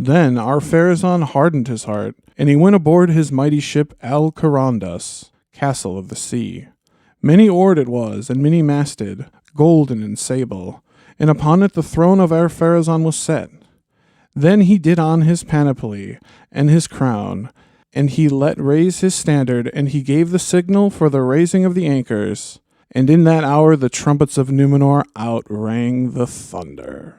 Then Ar-Pharazôn hardened his heart, and he went aboard his mighty ship Al-Carandas, Castle of the Sea. Many oared it was, and many masted, golden and sable, and upon it the throne of Ar-Pharazôn was set. Then he did on his panoply and his crown, and he let raise his standard, and he gave the signal for the raising of the anchors. And in that hour the trumpets of Númenor outrang the thunder.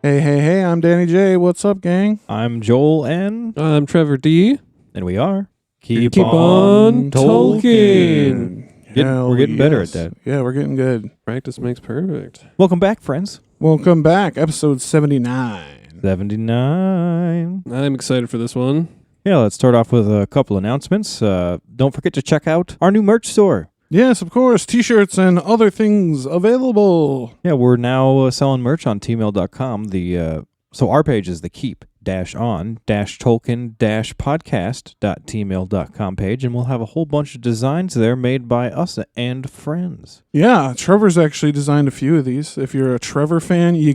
Hey, I'm Danny J. What's up, gang? I'm Joel N. I'm Trevor D. And we are Keep on Tolkien. We're getting better at that. Yeah, we're getting good. Practice makes perfect. Welcome back, friends. Welcome back, episode 79. 79. I'm excited for this one. Yeah, let's start off with a couple announcements. Don't forget to check out our new merch store. Yes, of course. T-shirts and other things available. Yeah, we're now selling merch on tmail.com. So our page is the keep-on-tolkien-podcast.tmail.com page, and we'll have a whole bunch of designs there made by us and friends. Yeah, Trevor's actually designed a few of these. If you're a Trevor fan, you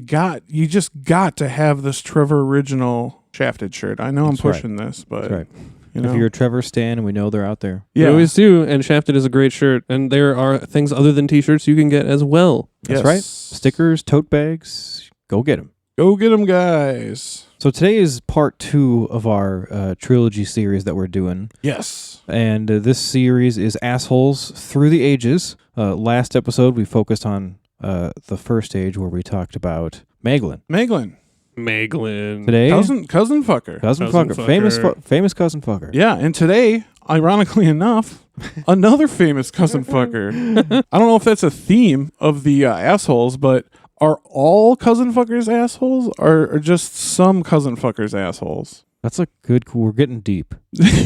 just got to have this Trevor original shafted shirt. I know I'm pushing this, but... That's right. You know. If you're a Trevor stan, and we know they're out there. Yeah. We always do, and Shafted is a great shirt. And there are things other than t-shirts you can get as well. That's right. Stickers, tote bags, go get them. Go get them, guys. So today is part 2 of our trilogy series that we're doing. Yes. And this series is Assholes Through the Ages. Last episode, we focused on the first age where we talked about Maeglin. Today, cousin fucker. Cousin fucker. Famous cousin fucker. Yeah, and today, ironically enough, another famous cousin fucker. I don't know if that's a theme of the assholes, but are all cousin fuckers assholes, or just some cousin fuckers assholes? That's a good. We're getting deep.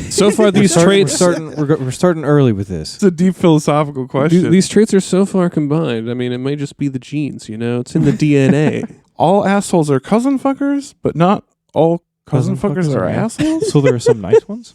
So far, these traits we're starting early with this. It's a deep philosophical question. These traits are so far combined. I mean, it might just be the genes. It's in the DNA. All assholes are cousin fuckers, but not all cousin fuckers are assholes? So there are some nice ones?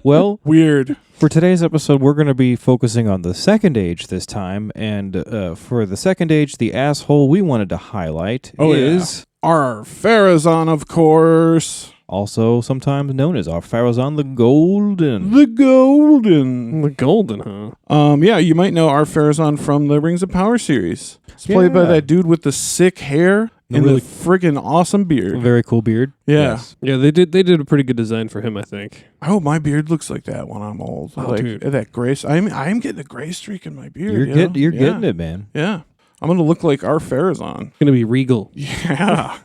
Well, weird. For today's episode, we're going to be focusing on the second age this time. And for the second age, the asshole we wanted to highlight is... Ar-Pharazôn, of course. Also sometimes known as Ar-Pharazôn the Golden. The Golden. The Golden, huh? Yeah, you might know Ar-Pharazôn from the Rings of Power series. It's played by that dude with the sick hair and the friggin' awesome beard. Very cool beard. Yeah. Yes. Yeah, they did a pretty good design for him, I think. I hope my beard looks like that when I'm old. Oh, like dude. That gray. I'm getting a gray streak in my beard. You're getting it, man. Yeah. I'm going to look like Ar-Pharazôn. It's going to be regal. Yeah.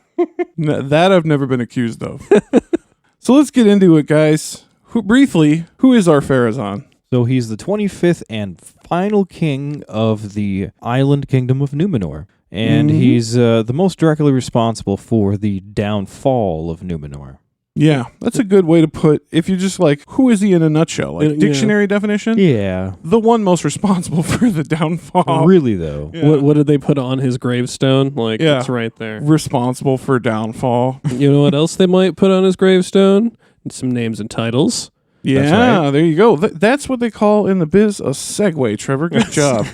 That I've never been accused of. So let's get into it, guys. Briefly, who is Ar-Pharazôn? So he's the 25th and final king of the island kingdom of Númenor. And he's the most directly responsible for the downfall of Númenor. Yeah, that's a good way to put, if you're just like, who is he in a nutshell? Like dictionary definition? Yeah. The one most responsible for the downfall. Really, though. Yeah. What did they put on his gravestone? Like, it's right there. Responsible for downfall. You know what else they might put on his gravestone? Some names and titles. Yeah, that's right. There you go. That's what they call in the biz a segue, Trevor. Good job.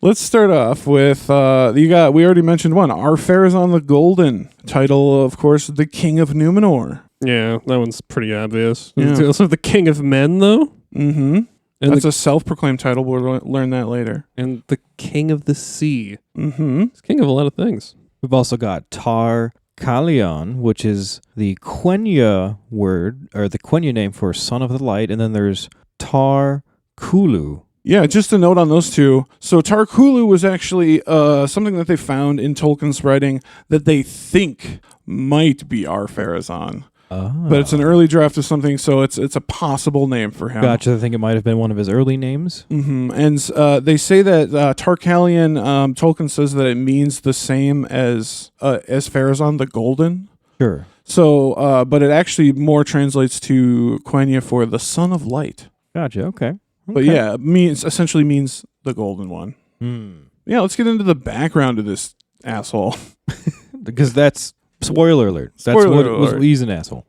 Let's start off with, we already mentioned one, Ar-Pharazôn the Golden. Title, of course, the King of Númenor. Yeah, that one's pretty obvious. Yeah. He's also the King of Men, though. Mm-hmm. And That's a self-proclaimed title. We'll learn that later. And the King of the Sea. Mm-hmm. He's king of a lot of things. We've also got Tar-Kalion, which is the Quenya word, or the Quenya name for Son of the Light, and then there's Tar-Kulu. Yeah, just a note on those two. So Tar-Kulu was actually something that they found in Tolkien's writing that they think might be Ar-Pharazôn. But it's an early draft of something, so it's a possible name for him. Gotcha. I think it might have been one of his early names. Mm-hmm. And they say that Tar-Kalion, Tolkien says that it means the same as Pharazôn the Golden. Sure. So, but it actually more translates to Quenya for the son of light. Gotcha. Okay. But yeah, essentially means the golden one. Yeah, let's get into the background of this asshole. Because that's spoiler alert. That's Spoiler what it alert. was. He's an asshole.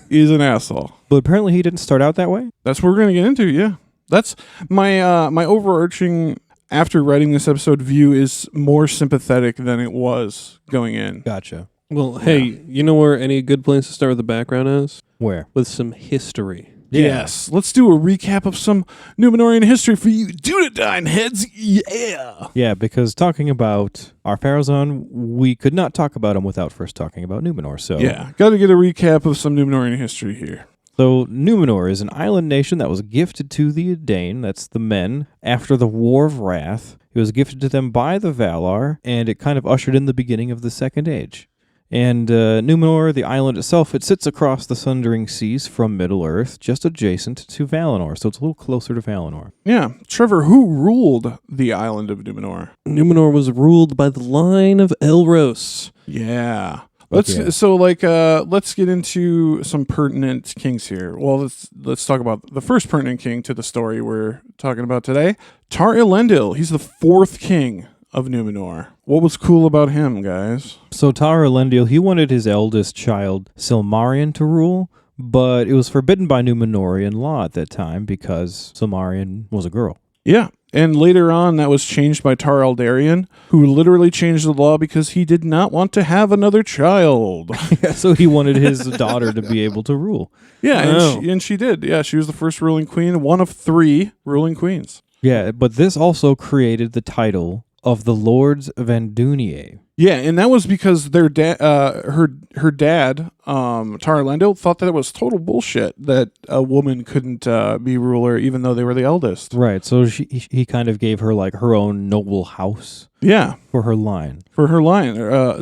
He's an asshole. But apparently he didn't start out that way. That's what we're gonna get into. Yeah, that's my my overarching after writing this episode view is more sympathetic than it was going in. Gotcha. Well, hey, you know where any good place to start with the background is? Where? With some history. Yeah. Yes, let's do a recap of some Númenorian history for you Dunedain heads. Yeah. Yeah, because talking about Ar-Pharazôn, we could not talk about him without first talking about Númenor. So Yeah, got to get a recap of some Númenorian history here. So Númenor is an island nation that was gifted to the Edain, that's the men, after the War of Wrath. It was gifted to them by the Valar, and it kind of ushered in the beginning of the Second Age. And Númenor, the island itself, it sits across the Sundering Seas from Middle-earth, just adjacent to Valinor, so it's a little closer to Valinor. Yeah, Trevor, who ruled the island of Númenor? Númenor was ruled by the line of Elros. Yeah. Let's Let's get into some pertinent kings here. Well, let's talk about the first pertinent king to the story we're talking about today. Tar-Elendil. He's the fourth king of Númenor. What was cool about him, guys? So Tar-Elendil, he wanted his eldest child, Silmarion, to rule, but it was forbidden by Númenorian law at that time because Silmarion was a girl. Yeah. And later on, that was changed by Tar-Eldarion, who literally changed the law because he did not want to have another child. So he wanted his daughter to be able to rule. Yeah, and she did. Yeah, she was the first ruling queen, one of 3 ruling queens. Yeah, but this also created the title of the Lords of Andunier. Yeah, and that was because their her dad, Tar-Elendil, thought that it was total bullshit that a woman couldn't be ruler, even though they were the eldest. Right, so he kind of gave her like her own noble house. Yeah, for her line.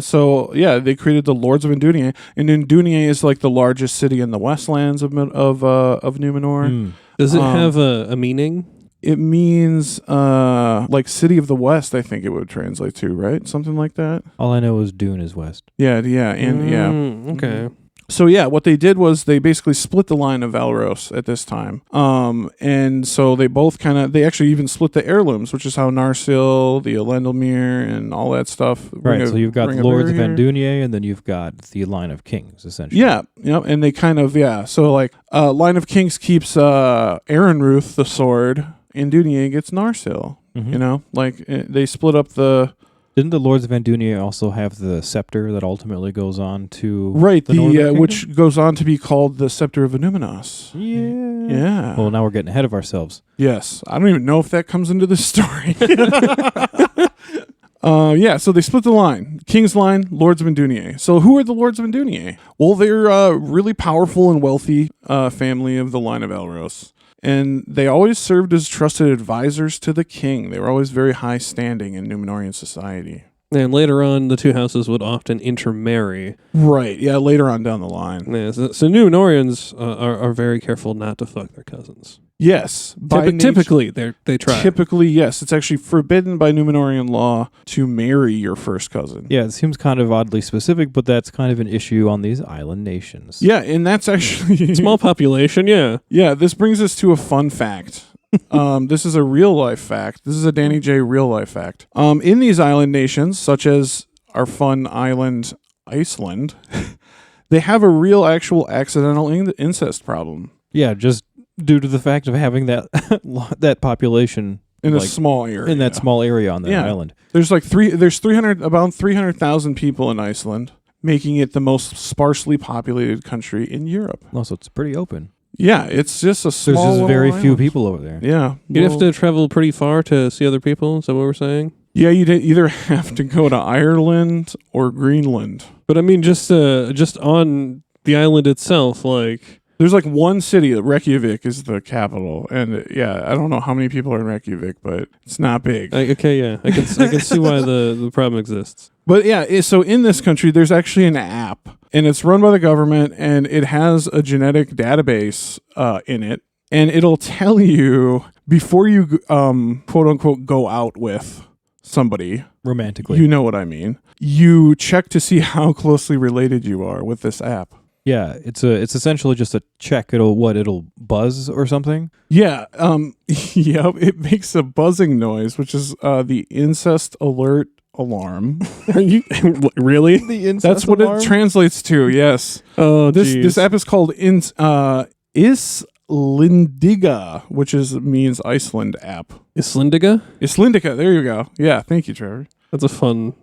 So yeah, they created the Lords of Andunier, and Andunier is like the largest city in the Westlands of Númenor. Does it have a meaning? It means like City of the West, I think it would translate to, right? Something like that. All I know is Dune is west. Yeah. Okay. So yeah, what they did was they basically split the line of Valros at this time. And so they both they actually even split the heirlooms, which is how Narsil, the Elendilmere, and all that stuff. Right, so you've got the Lords of Andunier, and then you've got the Line of Kings, essentially. Yeah, and they so like Line of Kings keeps Arenruth, the sword, and Andunier gets Narsil. Mm-hmm. They split up the... Didn't the Lords of Andunier also have the scepter that ultimately goes on to which goes on to be called the Scepter of Annúminas? Yeah. Well, now we're getting ahead of ourselves. Yes, I don't even know if that comes into this story. So they split the line. King's line, Lords of Andunier. So who are the Lords of Andunier? Well, they're a really powerful and wealthy family of the line of Elros. And they always served as trusted advisors to the king. They were always very high standing in Númenorian society. And later on, the two houses would often intermarry. Right, yeah, later on down the line. Yeah, so Númenorians are very careful not to fuck their cousins. Yes. Typically, they try. Typically, yes. It's actually forbidden by Númenorian law to marry your first cousin. Yeah, it seems kind of oddly specific, but that's kind of an issue on these island nations. Yeah, and that's actually... Small population, yeah. Yeah, this brings us to a fun fact. This is a real-life fact. This is a Danny J. real-life fact. In these island nations, such as our fun island, Iceland, they have a real, actual accidental incest problem. Yeah, just due to the fact of having that that population in a small area. In that small area on that island. There's about 300,000 people in Iceland, making it the most sparsely populated country in Europe. Oh, so it's pretty open. Yeah, it's just a small There's just very island. few people over there. Yeah. You'd have to travel pretty far to see other people, is that what we're saying? Yeah, you'd either have to go to Ireland or Greenland. But I mean, just on the island itself, like... There's like one city, Reykjavik is the capital, and I don't know how many people are in Reykjavik, but it's not big. I can see why the problem exists. But yeah, so in this country, there's actually an app, and it's run by the government, and it has a genetic database in it, and it'll tell you before you quote unquote go out with somebody, romantically. you know what I mean, you check to see how closely related you are with this app. Yeah, it's essentially just a check. It'll buzz or something. Yeah, yeah, it makes a buzzing noise, which is the incest alert alarm. Are you really? The incest That's what alarm? it translates to. Yes. Oh, This app is called Islindiga, which means Iceland app. Islindiga? Islindiga. There you go. Yeah. Thank you, Trevor. That's a fun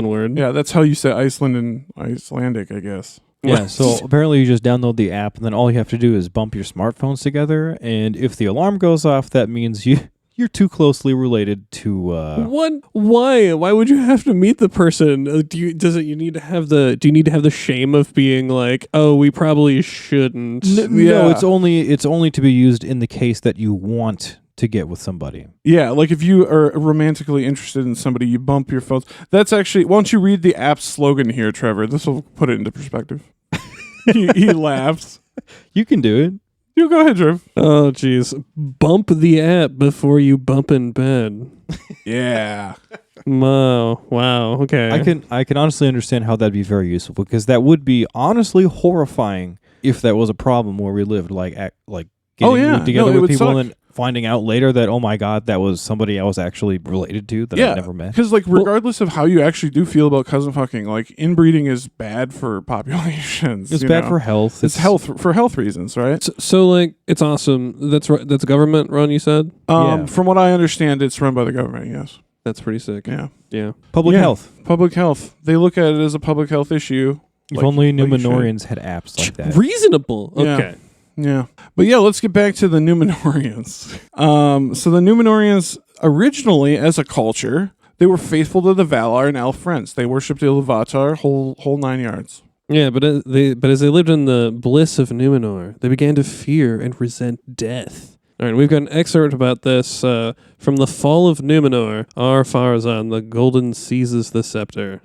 word. Yeah, that's how you say Iceland in Icelandic, I guess. Yeah, so apparently you just download the app, and then all you have to do is bump your smartphones together, and if the alarm goes off, that means you're too closely related to... What? Why? Why would you have to meet the person? Do you need to have the shame of being like, oh, we probably shouldn't? No, it's only to be used in the case that you want to get with somebody. Yeah, like if you are romantically interested in somebody, you bump your phones. That's actually... Why don't you read the app's slogan here, Trevor? This will put it into perspective. He laughs. You can do it. You go ahead, Trev. Oh, jeez. Bump the app before you bump in bed. Yeah. Wow. Okay. I can honestly understand how that'd be very useful, because that would be honestly horrifying if that was a problem where we lived, like getting together with people suck. and finding out later that, oh my God, that was somebody I was actually related to that I never met. Because regardless of how you actually do feel about cousin fucking, like inbreeding is bad for populations. It's bad for health. It's for health reasons, right? So like, it's awesome. That's right. That's government run, you said? Yeah. From what I understand, it's run by the government. Yes. That's pretty sick. Yeah. Public health. Public health. They look at it as a public health issue. If only Númenorians had apps like that. Reasonable. Okay. Yeah. But yeah, let's get back to the Númenorians. So the Númenorians, originally as a culture, they were faithful to the Valar and elf friends. They worshipped Ilúvatar, whole 9 yards. Yeah, but as they lived in the bliss of Númenor, they began to fear and resent death. All right, we've got an excerpt about this from the Fall of Númenor. Ar-Pharazôn the Golden seizes the scepter.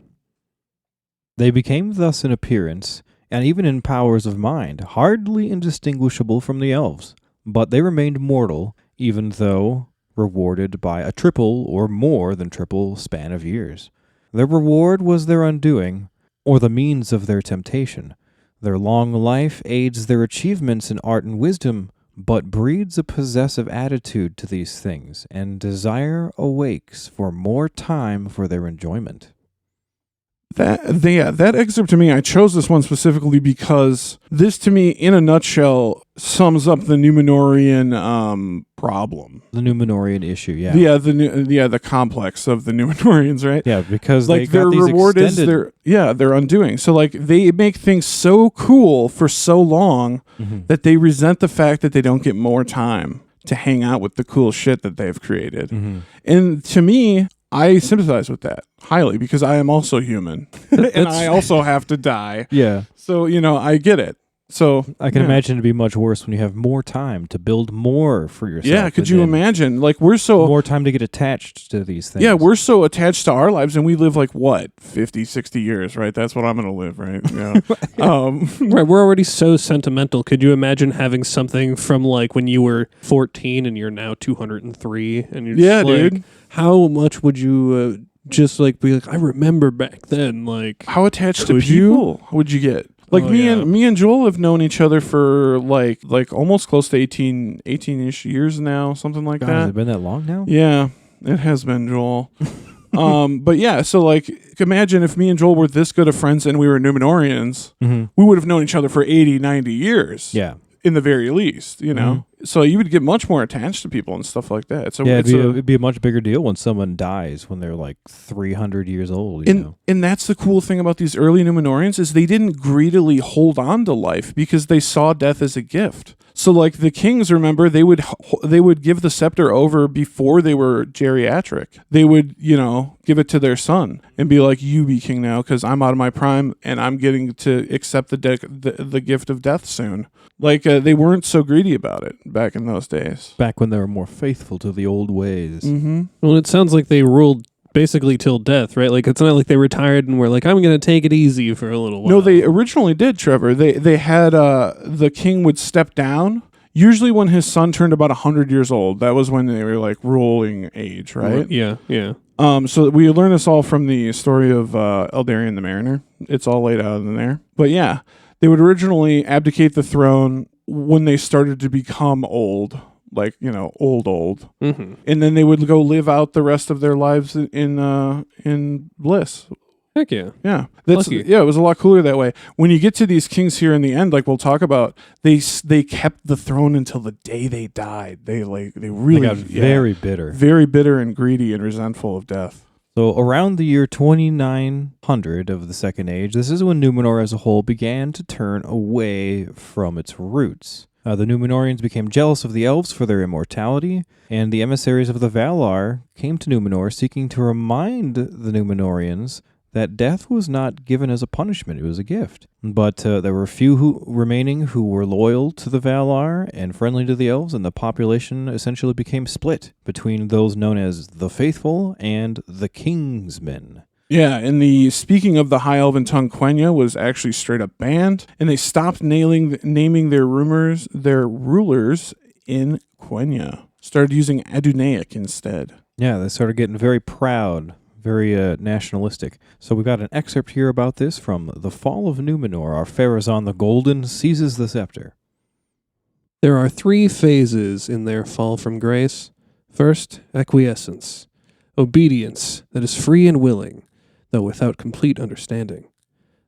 They became thus in appearance, and even in powers of mind, hardly indistinguishable from the elves. But they remained mortal, even though rewarded by a triple or more than triple span of years. Their reward was their undoing, or the means of their temptation. Their long life aids their achievements in art and wisdom, but breeds a possessive attitude to these things, and desire awakes for more time for their enjoyment. That excerpt to me, I chose this one specifically because this, to me, in a nutshell, sums up the Númenorian problem. The Númenorian issue, yeah. The complex of the Númenorians, right? Yeah, because like they got their these reward extended... is their undoing. So like they make things so cool for so long that they resent the fact that they don't get more time to hang out with the cool shit that they've created. And to me, I sympathize with that highly because I am also human and I also have to die. Yeah. So, I get it. So I can imagine it'd be much worse when you have more time to build more for yourself. Yeah, could you imagine? Like we're so more time to get attached to these things. Yeah, we're so attached to our lives and we live like what? 50, 60 years, right? That's what I'm going to live, right? Yeah. Right, we're already so sentimental. Could you imagine having something from like when you were 14 and you're now 203 and you're just dude. How much would you just like be like, I remember back then, like how attached to people would you get? Like me and Joel have known each other for like almost close to 18-ish years now, something like that. Has it been that long now? Yeah, it has been, Joel. But yeah, so like imagine if me and Joel were this good of friends and we were Númenorians, we would have known each other for 80, 90 years. Yeah. In the very least, So you would get much more attached to people and stuff like that. So it'd be a much bigger deal when someone dies when they're like 300 years old. And that's the cool thing about these early Númenorians is they didn't greedily hold on to life because they saw death as a gift. So like the kings, remember, they would give the scepter over before they were geriatric. They would, give it to their son and be like, you be king now because I'm out of my prime and I'm getting to accept the gift of death soon. Like they weren't so greedy about it back in those days. Back when they were more faithful to the old ways. Well, it sounds like they ruled basically till death, right? Like it's not like they retired and were like, I'm going to take it easy for a little while. No, they originally did, Trevor. They had the king would step down. Usually when his son turned about 100 years old, that was when they were like ruling age, right? Yeah. So we learn this all from the story of Eldarion the Mariner. It's all laid out in there. But yeah, they would originally abdicate the throne when they started to become old, like, old. Mm-hmm. And then they would go live out the rest of their lives in bliss. Heck yeah. Yeah. Lucky. Yeah, it was a lot cooler that way. When you get to these kings here in the end, like we'll talk about, they kept the throne until the day they died. They really got very bitter. Very bitter and greedy and resentful of death. So around the year 2900 of the Second Age, this is when Numenor as a whole began to turn away from its roots. The Númenóreans became jealous of the elves for their immortality, and the emissaries of the Valar came to Numenor seeking to remind the Númenóreans that death was not given as a punishment, it was a gift. But there were few remaining who were loyal to the Valar and friendly to the elves, and the population essentially became split between those known as the Faithful and the Kingsmen. Yeah, and the speaking of the High Elven tongue Quenya was actually straight up banned, and they stopped naming their rulers in Quenya. Started using Adunaic instead. Yeah, they started getting very proud, very nationalistic. So we got an excerpt here about this from The Fall of Númenor. Ar-Pharazôn the Golden seizes the scepter. There are 3 phases in their fall from grace. First, acquiescence, obedience that is free and willing, though without complete understanding.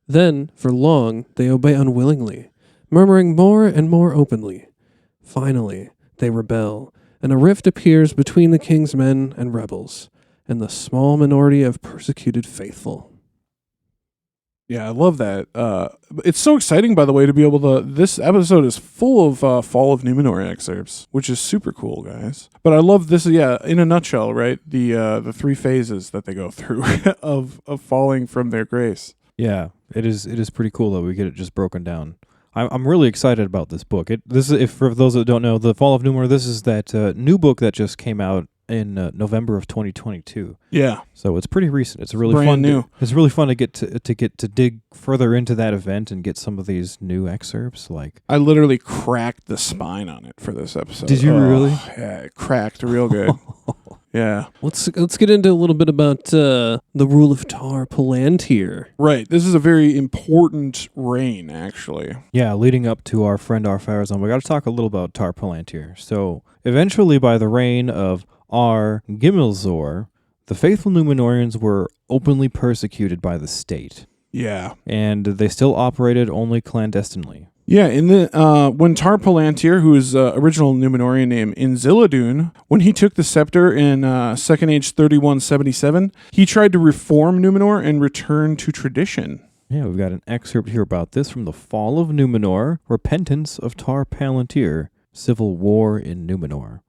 Then, for long, they obey unwillingly, murmuring more and more openly. Finally, they rebel, and a rift appears between the king's men and rebels, and the small minority of persecuted faithful. Yeah, I love that. It's so exciting, by the way, to be able to... This episode is full of Fall of Númenor excerpts, which is super cool, guys. But I love this, yeah, in a nutshell, right? The 3 phases that they go through of falling from their grace. Yeah, it is pretty cool that we get it just broken down. I'm really excited about this book. For those that don't know, The Fall of Númenor, this is that new book that just came out in November of 2022. Yeah. So it's pretty recent. It's really brand fun. new. It's really fun to get to dig further into that event and get some of these new excerpts. Like I literally cracked the spine on it for this episode. Did you really? Yeah, it cracked real good. Yeah. Let's get into a little bit about the rule of Tar Palantir. Right. This is a very important reign, actually. Yeah, leading up to our friend Ar-Pharazôn, we got to talk a little about Tar Palantir. So eventually, by the reign of Ar-Gimilzor, the faithful Númenóreans were openly persecuted by the state. Yeah. And they still operated only clandestinely. Yeah, when Tar Palantir, whose original Númenorian name Inziladun, when he took the scepter in Second Age 3177, he tried to reform Númenor and return to tradition. Yeah, we've got an excerpt here about this from The Fall of Númenor, Repentance of Tar Palantir, Civil War in Númenor.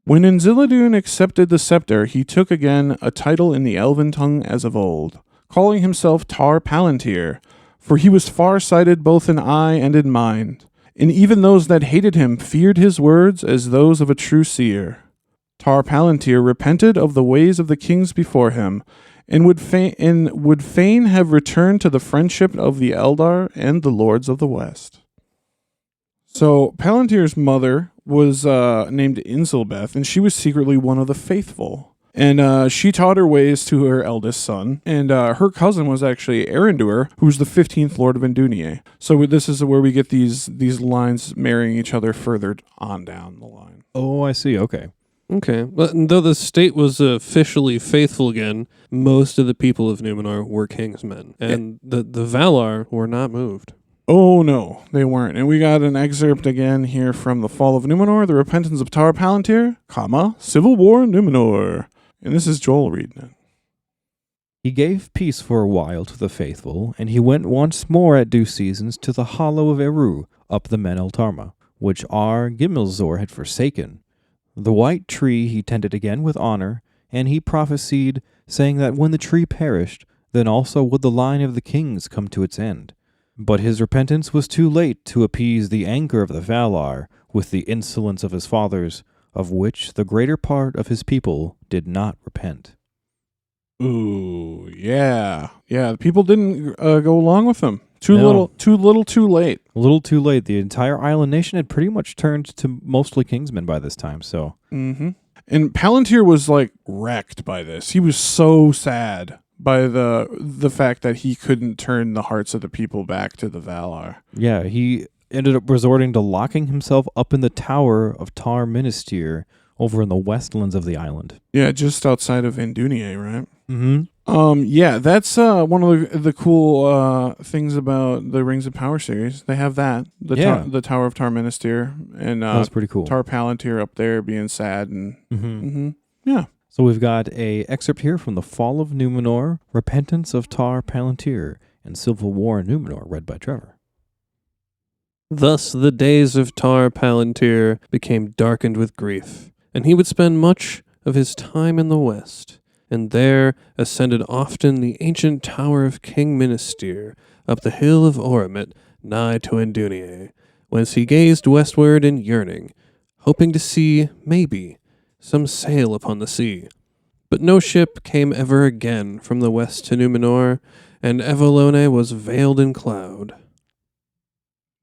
When Inziladun accepted the scepter, he took again a title in the elven tongue as of old, calling himself Tar Palantir, for he was far-sighted both in eye and in mind, and even those that hated him feared his words as those of a true seer. Tar Palantir repented of the ways of the kings before him, and would fain have returned to the friendship of the Eldar and the lords of the West. So Palantir's mother was named Inzilbeth, and she was secretly one of the faithful. And she taught her ways to her eldest son, and her cousin was actually Erendur, who was the 15th Lord of Endunier. So this is where we get these lines marrying each other further on down the line. Oh, I see. Okay. Okay. But though the state was officially faithful again, most of the people of Númenor were kingsmen, and the Valar were not moved. Oh, no, they weren't. And we got an excerpt again here from The Fall of Númenor, The Repentance of Tar Palantir, Civil War in Númenor. And this is Joel reading it. He gave peace for a while to the faithful, and he went once more at due seasons to the hollow of Eru, up the Men Eltarma, which Ar-Gimilzor had forsaken. The white tree he tended again with honor, and he prophesied, saying that when the tree perished, then also would the line of the kings come to its end. But his repentance was too late to appease the anger of the Valar with the insolence of his fathers, of which the greater part of his people did not repent. Ooh, yeah. Yeah, the people didn't go along with him. Too No. little, too late. A little too late. The entire island nation had pretty much turned to mostly kingsmen by this time, so... Mm-hmm. And Palantir was like wrecked by this. He was so sad by the fact that he couldn't turn the hearts of the people back to the Valar. Yeah, he ended up resorting to locking himself up in the tower of Tar Minister over in the westlands of the island. Yeah, just outside of Andunier, right? Mm-hmm. Yeah, that's one of the cool things about the Rings of Power series. They have that the Tower of Tar Minister and That was pretty cool. Tar Palantir up there being sad and yeah. So we've got a excerpt here from the Fall of Númenor, Repentance of Tar Palantir, and Civil War in Númenor, read by Trevor. Thus the days of Tar Palantir became darkened with grief, and he would spend much of his time in the west, and there ascended often the ancient tower of King Minister, up the hill of Oramet, nigh to Andunier, whence he gazed westward in yearning, hoping to see, maybe, some sail upon the sea. But no ship came ever again from the west to Númenor, and Avalone was veiled in cloud.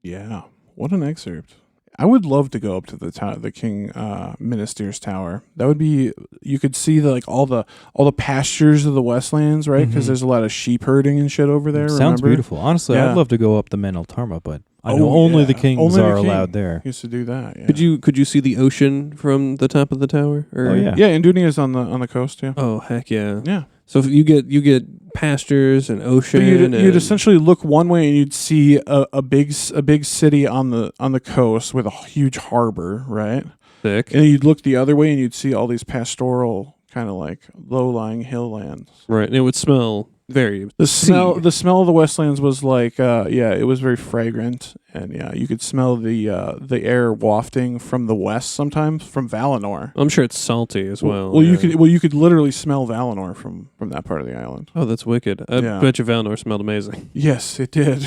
Yeah, what an excerpt. I would love to go up to the King Minister's tower. That would be, you could see all the pastures of the Westlands, right? Because there's a lot of sheep herding and shit over there. Sounds remember? beautiful. Honestly, Yeah. I'd love to go up the Meneltarma, but I know only the kings Only the are king allowed there. Used to do that. Yeah. Could you see the ocean from the top of the tower? Or? Oh, yeah. Yeah, Andunier is on the coast. Yeah. Oh heck yeah! Yeah. So if you get pastures and ocean. So you'd and essentially look one way and you'd see a big city on the coast with a huge harbor, right? thick. And you'd look the other way and you'd see all these pastoral kind of like low-lying hill lands. Right, and it would smell very The smell of the Westlands was like it was very fragrant, and you could smell the air wafting from the west sometimes from Valinor. I'm sure it's salty as well. Well, yeah. you could literally smell Valinor from that part of the island. Oh, that's wicked. I Yeah. bet you Valinor smelled amazing. Yes, it did.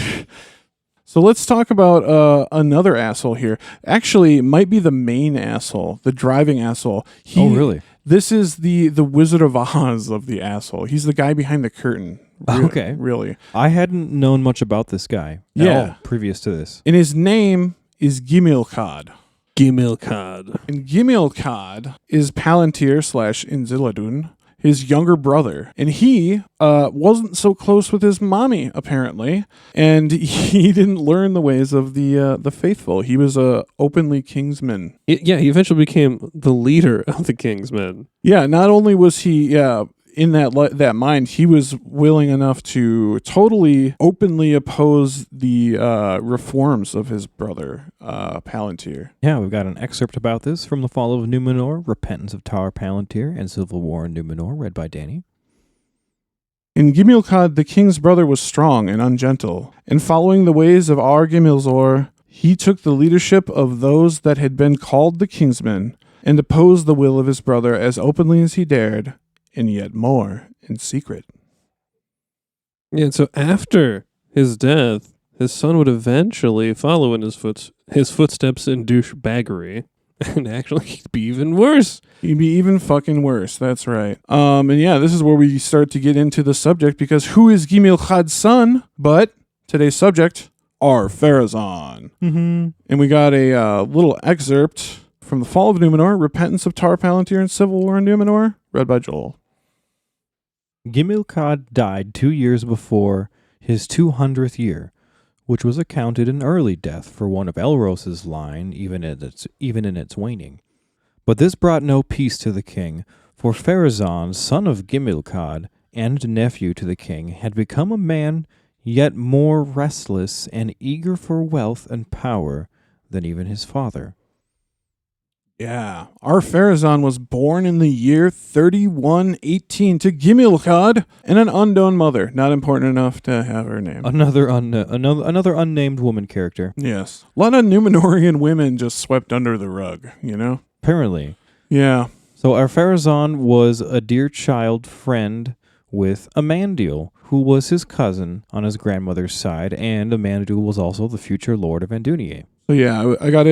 So let's talk about another asshole here. Actually, it might be the main asshole, the driving asshole. Oh, really? This is the Wizard of Oz of the asshole. He's the guy behind the curtain. Okay. Really. I hadn't known much about this guy at all previous to this. And his name is Gimilcad. Gimilcad. And Gimilcad is Palantir / Inziladun, his younger brother. And he wasn't so close with his mommy, apparently. And he didn't learn the ways of the faithful. He was a openly kingsman. He eventually became the leader of the Kingsmen. Yeah, not only was he in that mind, he was willing enough to totally openly oppose the reforms of his brother, Palantir. Yeah, we've got an excerpt about this from the Fall of Númenor, Repentance of Tar Palantir, and Civil War in Númenor, read by Danny. In Gimilcad, the king's brother was strong and ungentle, and following the ways of Ar-Gimilzor, he took the leadership of those that had been called the kingsmen, and opposed the will of his brother as openly as he dared, and yet more in secret. Yeah, so after his death, his son would eventually follow in his footsteps in douchebaggery, and actually he'd be even worse. He'd be even fucking worse, that's right. And yeah, this is where we start to get into the subject, because who is Gimilchad's son? But today's subject, Ar-Pharazôn. Mm-hmm. And we got a little excerpt from the Fall of Númenor, Repentance of Tar Palantir and Civil War in Númenor, read by Joel. Gimilcad died 2 years before his 200th year, which was accounted an early death for one of Elros's line, even in its waning. But this brought no peace to the king, for Pharazôn, son of Gimilcad, and nephew to the king, had become a man yet more restless and eager for wealth and power than even his father. Yeah, Ar-Pharazôn was born in the year 3118 to Gimilcad and an unknown mother, not important enough to have her name. Another unnamed woman character. Yes. A lot of Númenorian women just swept under the rug, you know? Apparently. Yeah. So Ar-Pharazôn was a dear child friend with Amandil, who was his cousin on his grandmother's side, and Amandil was also the future lord of Andunier. So yeah, I got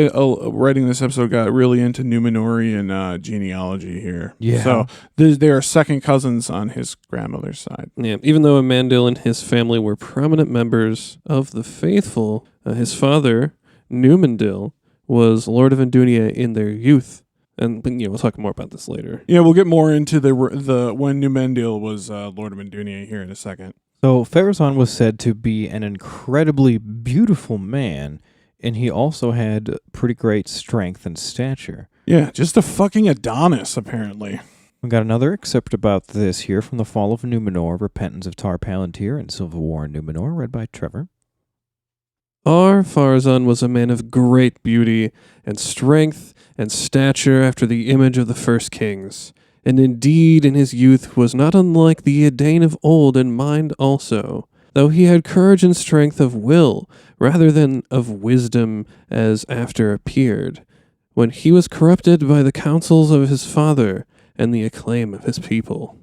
writing this episode got really into Númenorian genealogy here. Yeah. So they are second cousins on his grandmother's side. Yeah, even though Amandil and his family were prominent members of the faithful, his father, Numendil, was Lord of Andunier in their youth. And we'll talk more about this later. Yeah, we'll get more into the when Númenor was Lord of Andúnie here in a second. So Pharazôn was said to be an incredibly beautiful man, and he also had pretty great strength and stature. Yeah, just a fucking Adonis, apparently. We got another excerpt about this here from the Fall of Númenor, Repentance of Tar Palantir, and Civil War in Númenor, read by Trevor. Ar-Pharazôn was a man of great beauty and strength and stature after the image of the first kings, and indeed in his youth was not unlike the Edain of old in mind also, though he had courage and strength of will rather than of wisdom as after appeared, when he was corrupted by the counsels of his father and the acclaim of his people.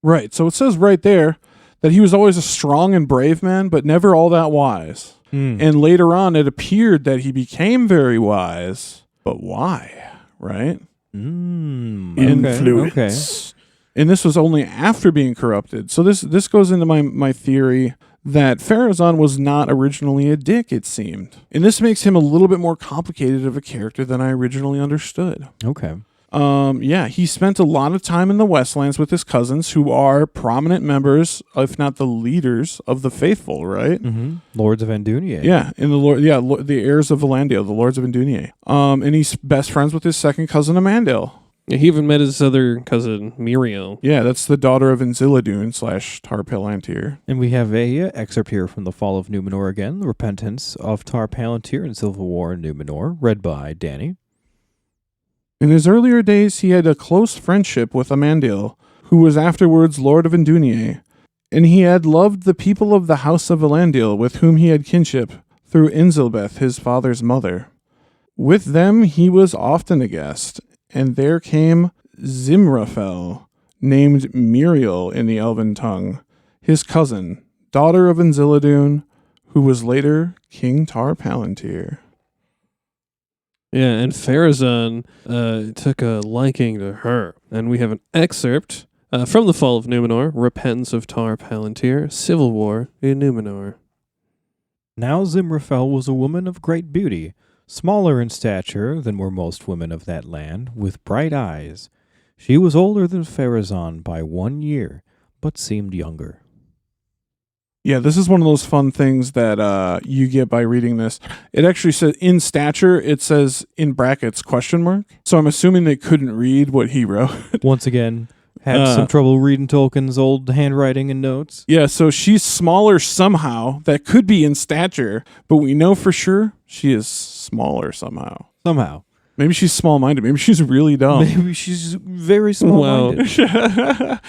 Right, so it says right there that he was always a strong and brave man, but never all that wise. And later on, it appeared that he became very wise. But why? Right? Influence. Okay. And this was only after being corrupted. So this goes into my theory that Pharazôn was not originally a dick, it seemed. And this makes him a little bit more complicated of a character than I originally understood. Okay. Yeah, he spent a lot of time in the Westlands with his cousins, who are prominent members, if not the leaders, of the faithful, right? Mm-hmm. Lords of Andúnie. Yeah, in the heirs of Valandale, the Lords of Andúnie. And he's best friends with his second cousin, Amandale. Yeah, he even met his other cousin, Muriel. Yeah, that's the daughter of Inziladun / Tar Palantir. And we have a excerpt here from the Fall of Númenor again, the Repentance of Tar Palantir and Civil War in Númenor, read by Danny. In his earlier days, he had a close friendship with Amandale, who was afterwards Lord of Andúnie, and he had loved the people of the house of Valandale, with whom he had kinship, through Inzilbeth, his father's mother. With them he was often a guest, and there came Zimrafel, named Muriel in the elven tongue, his cousin, daughter of Inziladun, who was later King Tar Palantir. Yeah, and Pharazôn took a liking to her. And we have an excerpt from the Fall of Númenor, Repentance of Tar Palantir, Civil War in Númenor. Now Zimrafel was a woman of great beauty, smaller in stature than were most women of that land, with bright eyes. She was older than Pharazôn by 1 year, but seemed younger. Yeah, this is one of those fun things that you get by reading this. It actually says, in stature, it says in brackets, ? So I'm assuming they couldn't read what he wrote. Once again, had some trouble reading Tolkien's old handwriting and notes. Yeah, so she's smaller somehow. That could be in stature, but we know for sure she is smaller somehow. Somehow. Maybe she's small-minded. Maybe she's really dumb. Maybe she's very small-minded. Wow.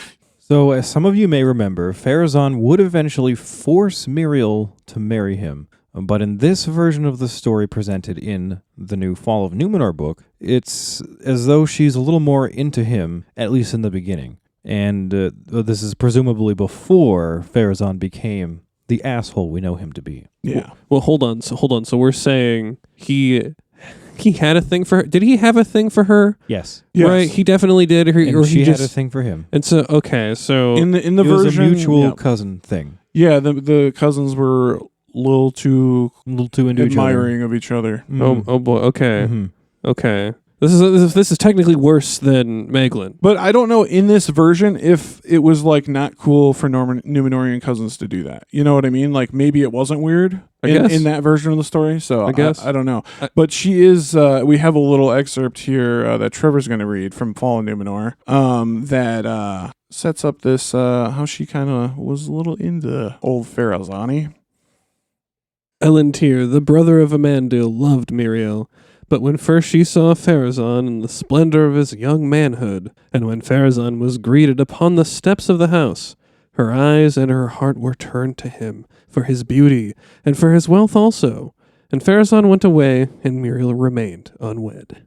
So, as some of you may remember, Pharazôn would eventually force Muriel to marry him. But in this version of the story presented in the new Fall of Númenor book, it's as though she's a little more into him, at least in the beginning. And this is presumably before Pharazôn became the asshole we know him to be. Yeah. Well, hold on. So we're saying he had a thing for her. Did he have a thing for her? Yes. Right. He definitely did. And she he had just a thing for him. And so so in the It was version, a mutual yeah. cousin thing. Yeah, the cousins were a little too into admiring of each other. oh boy. Okay. Mm-hmm. Okay. This is technically worse than Maeglin. But I don't know in this version if it was like not cool for Númenorian cousins to do that. You know what I mean? Like maybe it wasn't weird in that version of the story. So I guess I don't know. But she is. We have a little excerpt here that Trevor's going to read from Fall of Númenor. That sets up this how she kind of was a little into old Pharazôn. Elentir, the brother of Amandale, loved Muriel. But when first she saw Pharazôn in the splendor of his young manhood, and when Pharazôn was greeted upon the steps of the house, her eyes and her heart were turned to him, for his beauty, and for his wealth also. And Pharazôn went away, and Muriel remained unwed.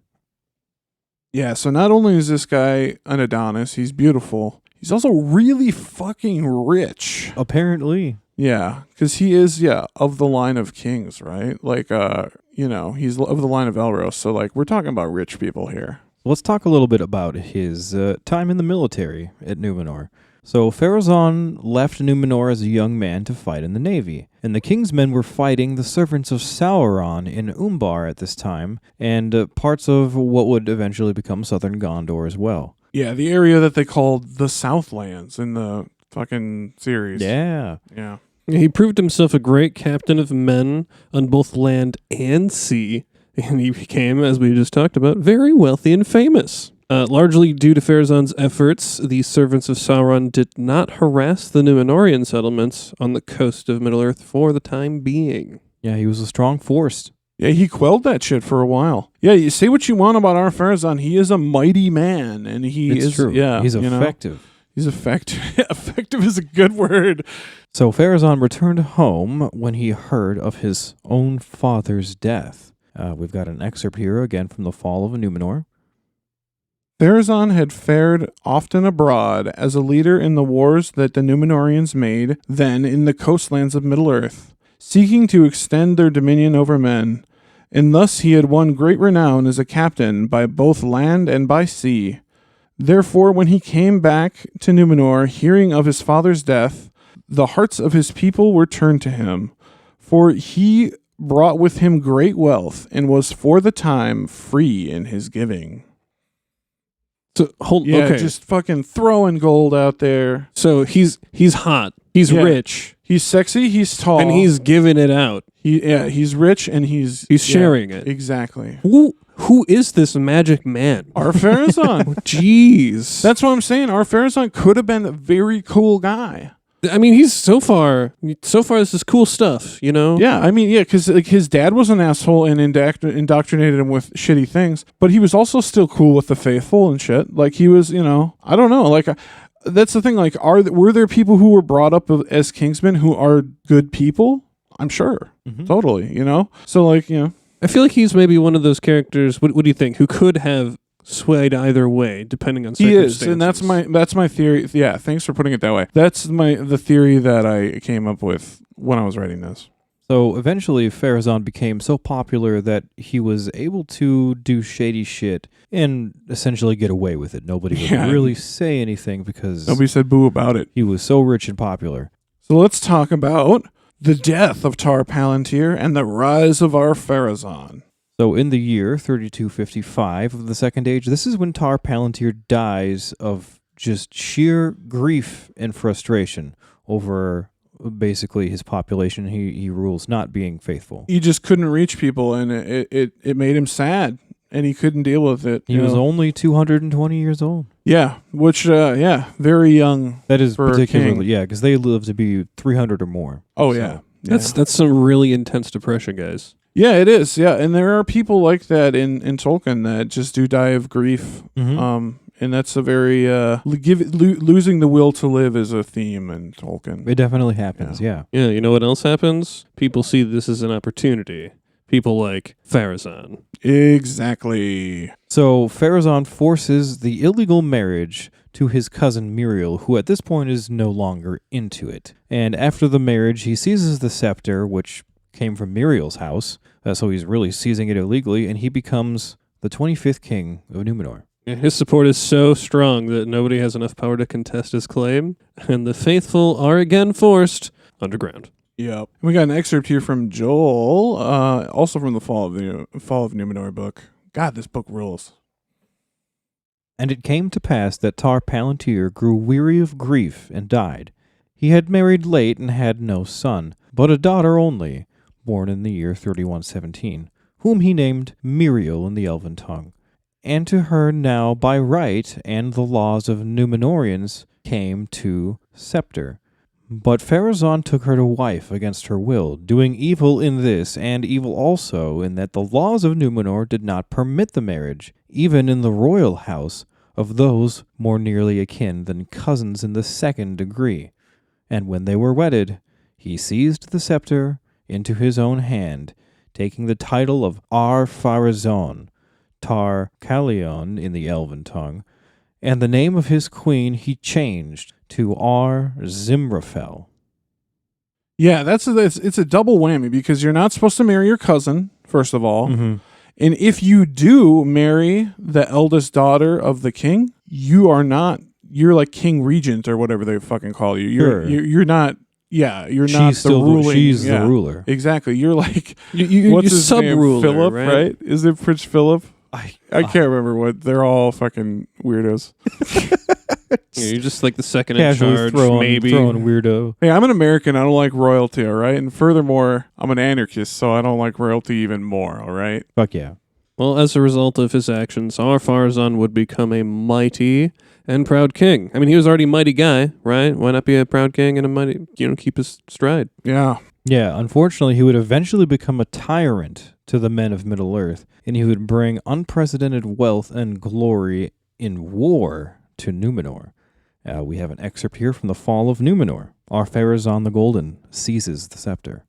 Yeah, so not only is this guy an Adonis, he's beautiful, he's also really fucking rich. Apparently. Yeah, because he is, of the line of kings, right? Like, he's of the line of Elros. So, like, we're talking about rich people here. Let's talk a little bit about his time in the military at Númenor. So Pharazôn left Númenor as a young man to fight in the navy, and the king's men were fighting the servants of Sauron in Umbar at this time, and parts of what would eventually become southern Gondor as well. Yeah, the area that they called the Southlands in the fucking series. Yeah. Yeah. He proved himself a great captain of men on both land and sea, and he became, as we just talked about, very wealthy and famous. Largely due to Pharazôn's efforts, the servants of Sauron did not harass the Númenorian settlements on the coast of Middle-earth for the time being. Yeah, he was a strong force. Yeah, he quelled that shit for a while. Yeah, you say what you want about Ar-Pharazôn, he is a mighty man, and It's true. Yeah, He's effective. He's effective. Effective is a good word. So Pharazôn returned home when he heard of his own father's death. We've got an excerpt here again from the Fall of Númenor. Pharazôn had fared often abroad as a leader in the wars that the Númenorians made then in the coastlands of Middle-earth, seeking to extend their dominion over men, and thus he had won great renown as a captain by both land and by sea. Therefore, when he came back to Númenor, hearing of his father's death, the hearts of his people were turned to him, for he brought with him great wealth, and was for the time free in his giving. So okay. Just fucking throwing gold out there. So he's hot, he's rich, he's sexy, he's tall, and he's giving it out. He's rich and he's sharing it. Exactly. Who is this magic man? Ar-Pharazôn. Jeez. That's what I'm saying. Ar-Pharazôn could have been a very cool guy. I mean, he's so far this is cool stuff, you know? Yeah, I mean, because like, his dad was an asshole and indoctrinated him with shitty things, but he was also still cool with the faithful and shit. Like, he was, I don't know, like, that's the thing, like, were there people who were brought up as kingsmen who are good people? I'm sure. Mm-hmm. Totally, So, like, I feel like he's maybe one of those characters, what do you think, who could have swayed either way, depending on circumstances. He is, and that's my theory. Yeah, thanks for putting it that way. That's the theory that I came up with when I was writing this. So eventually, Pharazôn became so popular that he was able to do shady shit and essentially get away with it. Nobody would really say anything because nobody said boo about it. He was so rich and popular. So let's talk about the death of Tar Palantir and the rise of Ar-Pharazôn. So in the year 3255 of the Second Age, this is when Tar Palantir dies of just sheer grief and frustration over basically his population he rules not being faithful. He just couldn't reach people, and it made him sad, and he couldn't deal with it. He was only 220 years old. Yeah, which, very young. That is particularly, because they live to be 300 or more. Oh, so. yeah. That's some really intense depression, guys. Yeah, it is. Yeah, and there are people like that in Tolkien that just do die of grief. Mm-hmm. And that's a very losing the will to live is a theme in Tolkien. It definitely happens. Yeah. Yeah. You know what else happens? People see this as an opportunity. People like Pharazôn. Exactly. So Pharazôn forces the illegal marriage to his cousin Miriel, who at this point is no longer into it. And after the marriage, he seizes the scepter, which came from Miriel's house, so he's really seizing it illegally, and he becomes the 25th king of Númenor. Yeah, his support is so strong that nobody has enough power to contest his claim, and the faithful are again forced underground. Yep. We got an excerpt here from Joel, also from the Fall of Númenor book. God, this book rules. And it came to pass that Tar Palantir grew weary of grief and died. He had married late and had no son, but a daughter only, born in the year 3117, whom he named Miriel in the Elven tongue. And to her now by right and the laws of Númenorians came to scepter. But Pharazôn took her to wife against her will, doing evil in this, and evil also in that the laws of Númenor did not permit the marriage, even in the royal house, of those more nearly akin than cousins in the second degree. And when they were wedded, he seized the scepter into his own hand, taking the title of Ar-Pharazôn, Tar Calion in the Elven tongue, and the name of his queen he changed to Ar-Zimrafel. Yeah, it's a double whammy because you're not supposed to marry your cousin, first of all. Mm-hmm. And if you do marry the eldest daughter of the king, you are not you're like king regent or whatever they fucking call you. Sure. You're not. Yeah, you're not the ruling. She's yeah, the ruler. Exactly. You're like you what's his name? sub-ruler, Philip, right? Is it Prince Philip? I I can't remember what. They're all fucking weirdos. Yeah, you're just like the second in casually charge, throwing maybe. weirdo. Hey, I'm an American. I don't like royalty. All right, and furthermore, I'm an anarchist, so I don't like royalty even more. All right. Fuck yeah. Well, as a result of his actions, Ar-Pharazôn would become a mighty and proud king. I mean, he was already a mighty guy, right? Why not be a proud king and a mighty, keep his stride? Yeah. Yeah, unfortunately, he would eventually become a tyrant to the men of Middle-earth, and he would bring unprecedented wealth and glory in war to Númenor. We have an excerpt here from the Fall of Númenor. Ar-Pharazôn the Golden seizes the scepter.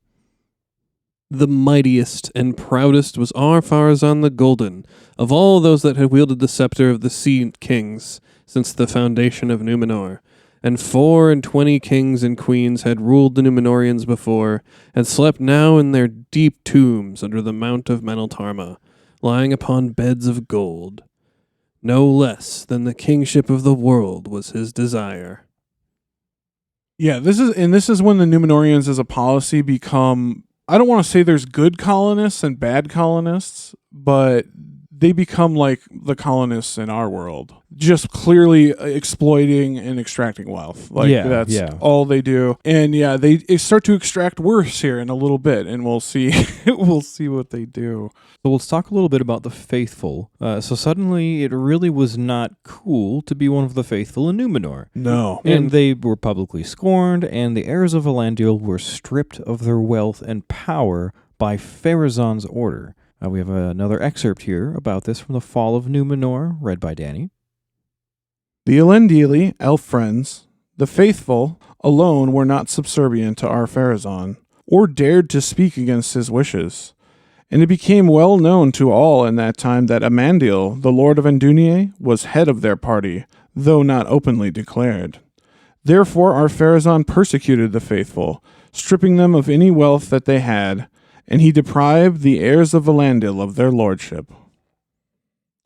The mightiest and proudest was Ar-Pharazôn the Golden, of all those that had wielded the scepter of the Sea Kings since the foundation of Númenor. And 24 kings and queens had ruled the Númenorians before, and slept now in their deep tombs under the Mount of Meneltarma, lying upon beds of gold. No less than the kingship of the world was his desire. Yeah, this is when the Númenorians as a policy become, I don't want to say there's good colonists and bad colonists, but they become like the colonists in our world, just clearly exploiting and extracting wealth. Like that's all they do. And yeah, they start to extract worse here in a little bit, and we'll see we'll see what they do. So let's talk a little bit about the faithful. So suddenly it really was not cool to be one of the faithful in Númenor. No. And they were publicly scorned, and the heirs of Elendil were stripped of their wealth and power by Pharazôn's order. We have another excerpt here about this from the Fall of Númenor, read by Danny. The Elendili, elf friends, the faithful, alone were not subservient to Ar-Pharazôn, or dared to speak against his wishes. And it became well known to all in that time that Amandil, the lord of Andunier, was head of their party, though not openly declared. Therefore Ar-Pharazôn persecuted the faithful, stripping them of any wealth that they had, and he deprived the heirs of Elendil of their lordship.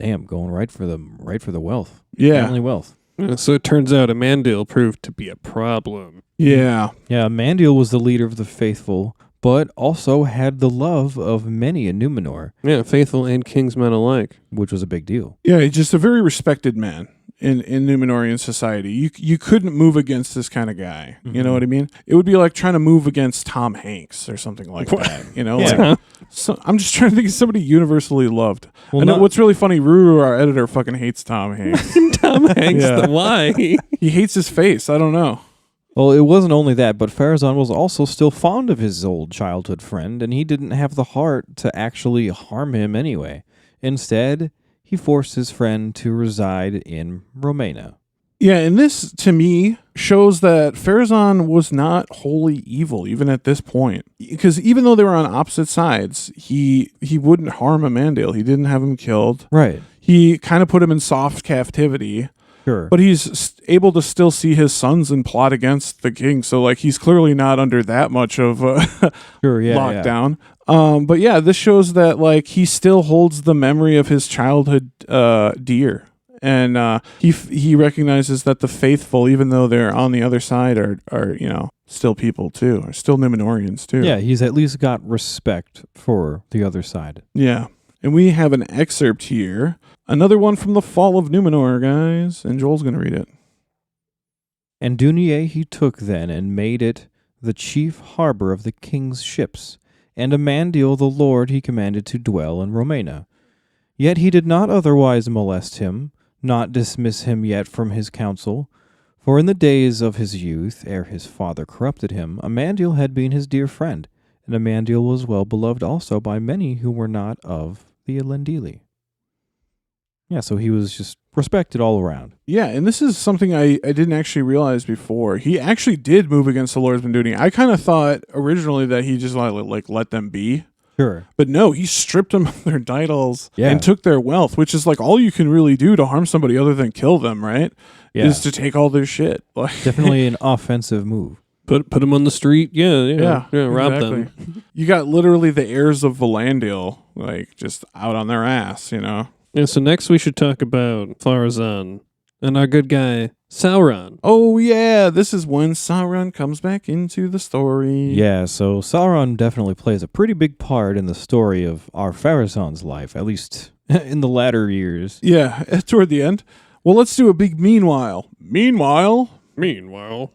Damn, going right for the wealth. Yeah. Family wealth. So it turns out Amandil proved to be a problem. Yeah. Yeah, Amandil was the leader of the faithful, but also had the love of many in Númenor. Yeah, faithful and kingsmen alike. Which was a big deal. Yeah, he's just a very respected man in Númenorian society. You couldn't move against this kind of guy. Mm-hmm. You know what I mean? It would be like trying to move against Tom Hanks or something like that. You know, yeah. So I'm just trying to think of somebody universally loved. Well, and what's really funny, Ruru, our editor, fucking hates Tom Hanks. Tom Hanks, why? He hates his face. I don't know. Well, it wasn't only that, but Pharazôn was also still fond of his old childhood friend, and he didn't have the heart to actually harm him anyway. Instead, he forced his friend to reside in Romena. Yeah, and this, to me, shows that Pharazôn was not wholly evil, even at this point. Because even though they were on opposite sides, he wouldn't harm Amandil. He didn't have him killed. Right. He kind of put him in soft captivity. Sure. But he's able to still see his sons and plot against the king. So, like, he's clearly not under that much of lockdown. Yeah. But yeah, this shows that, like, he still holds the memory of his childhood dear. And he recognizes that the faithful, even though they're on the other side, are still people too, are still Númenorians too. Yeah, he's at least got respect for the other side. Yeah. And we have an excerpt here. Another one from the Fall of Númenor, guys. And Joel's going to read it. And Andunier he took then, and made it the chief harbor of the king's ships. And Amandil the lord he commanded to dwell in Romena. Yet he did not otherwise molest him, not dismiss him yet from his counsel. For in the days of his youth, ere his father corrupted him, Amandil had been his dear friend, and Amandil was well beloved also by many who were not of the Elendili. Yeah, so he was just respected all around. Yeah, and this is something I didn't actually realize before. He actually did move against the Lords of Andunier. I kind of thought originally that he just like let them be. Sure. But no, he stripped them of their titles Yeah. and took their wealth, which is like all you can really do to harm somebody other than kill them, right? Yeah. Is to take all their shit. Like, Definitely an offensive move. Put them on the street. Yeah, rob exactly. them. You got literally the heirs of Valandil, like, just out on their ass, you know? Yeah, so next we should talk about Pharazôn and our good guy, Sauron. Oh, yeah, this is when Sauron comes back into the story. Yeah, so Sauron definitely plays a pretty big part in the story of Ar-Pharazôn's life, at least in the latter years. Yeah, toward the end. Well, let's do a big meanwhile. Meanwhile,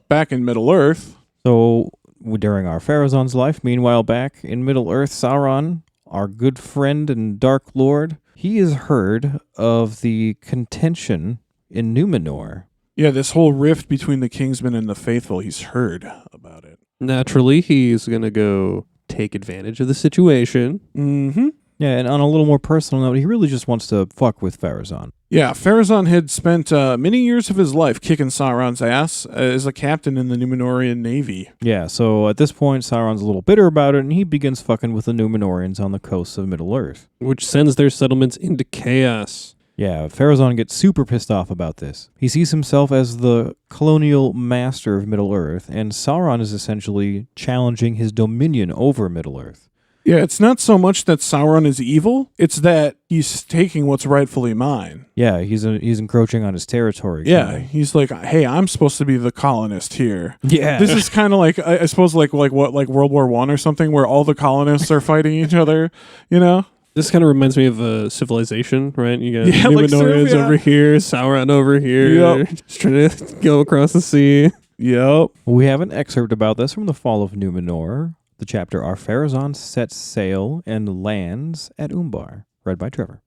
back in Middle-earth. So during Ar-Pharazôn's life, meanwhile back in Middle-earth, Sauron, our good friend and Dark Lord, he has heard of the contention in Númenor. Yeah, this whole rift between the Kingsmen and the Faithful, he's heard about it. Naturally, he's going to go take advantage of the situation. Mm-hmm. Yeah, and on a little more personal note, he really just wants to fuck with Pharazôn. Yeah, Pharazôn had spent many years of his life kicking Sauron's ass as a captain in the Númenorian navy. Yeah, so at this point, Sauron's a little bitter about it, and he begins fucking with the Númenorians on the coasts of Middle-earth. Which sends their settlements into chaos. Yeah, Pharazôn gets super pissed off about this. He sees himself as the colonial master of Middle-earth, and Sauron is essentially challenging his dominion over Middle-earth. Yeah, it's not so much that Sauron is evil, it's that he's taking what's rightfully mine. Yeah, he's encroaching on his territory. Yeah, he's like, hey, I'm supposed to be the colonist here. Yeah. This is kind of like, I suppose, like World War I or something, where all the colonists are fighting each other, you know? This kind of reminds me of Civilization, right? You got Yeah, like Númenorians Serbia. over here, Sauron over here, Yep. just trying to go across the sea. Yep. We have an excerpt about this from the Fall of Númenor, the chapter Ar-Pharazôn sets sail and lands at Umbar, read by Trevor.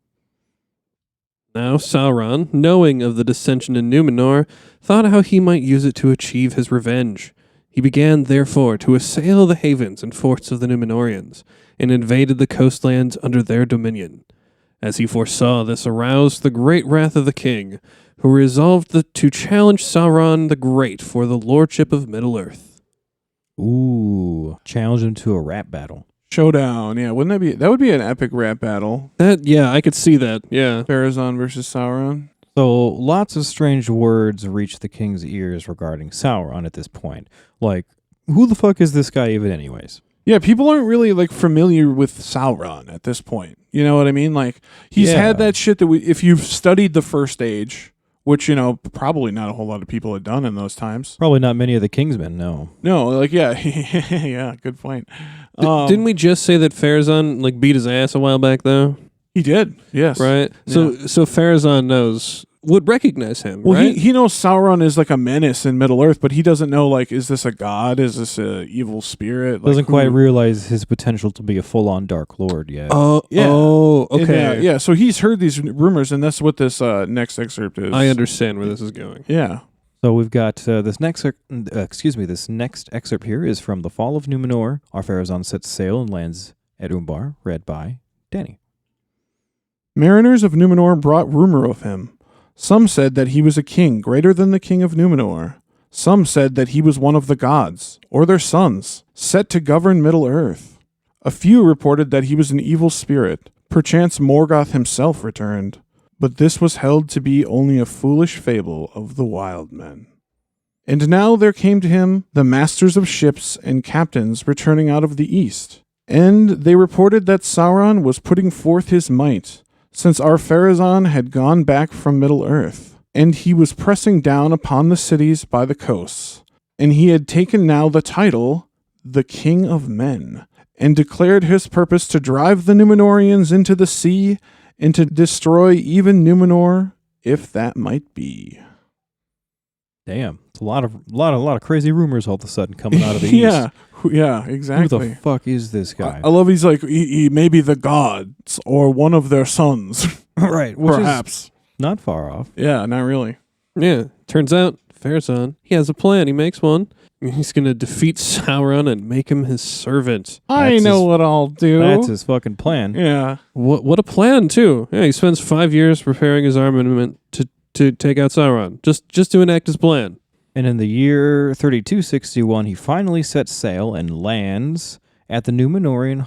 Now Sauron, knowing of the dissension in Númenor, thought how he might use it to achieve his revenge. He began, therefore, to assail the havens and forts of the Númenorians, and invaded the coastlands under their dominion. As he foresaw, this aroused the great wrath of the king, who resolved to challenge Sauron the Great for the lordship of Middle-earth. Ooh, challenge him to a rap battle. Showdown. Yeah, that would be an epic rap battle. Yeah, I could see that, yeah. Pharazôn versus Sauron. So lots of strange words reach the king's ears regarding Sauron at this point. Like, who the fuck is this guy even anyways? Yeah, people aren't really like familiar with Sauron at this point. You know what I mean? Like, he's had that shit that if you've studied the First Age, which, you know, probably not a whole lot of people had done in those times. Probably not many of the Kingsmen, no. No, like, yeah, yeah, good point. Didn't we just say that Pharazôn like beat his ass a while back though? He did, yes. Right? So Pharazôn would recognize him, well, right? he knows Sauron is like a menace in Middle-earth, but he doesn't know, like, is this a god? Is this a evil spirit? Doesn't like, quite realize his potential to be a full-on Dark Lord yet. Yeah. Oh, okay. And, yeah, so he's heard these rumors, and that's what this next excerpt is. I understand where this is going. Yeah. So we've got this next excerpt here is from The Fall of Númenor. Ar-Pharazôn sets sail and lands at Umbar, read by Danny. Mariners of Númenor brought rumor of him. Some said that he was a king greater than the king of Númenor. Some said that he was one of the gods, or their sons, set to govern Middle-earth. A few reported that he was an evil spirit. Perchance Morgoth himself returned. But this was held to be only a foolish fable of the wild men. And now there came to him the masters of ships and captains returning out of the east. And they reported that Sauron was putting forth his might, since Ar-Pharazôn had gone back from Middle-earth, and he was pressing down upon the cities by the coasts, and he had taken now the title, the King of Men, and declared his purpose to drive the Númenorians into the sea, and to destroy even Númenor, if that might be. Damn, it's a lot of crazy rumors all of a sudden coming out of the Yeah, east. yeah, exactly. Who the fuck is this guy? I love he's like, he may be the gods, or one of their sons, Right, which perhaps. is not far off. Yeah, not really. Yeah. Turns out, Pharazôn, he has a plan. He makes one. He's going to defeat Sauron and make him his servant. I That's know his- what I'll do. That's his fucking plan. Yeah. What a plan, too. Yeah, he spends 5 years preparing his armament to take out Sauron. Just to enact his plan. And in the year 3261, he finally sets sail and lands at the Númenorian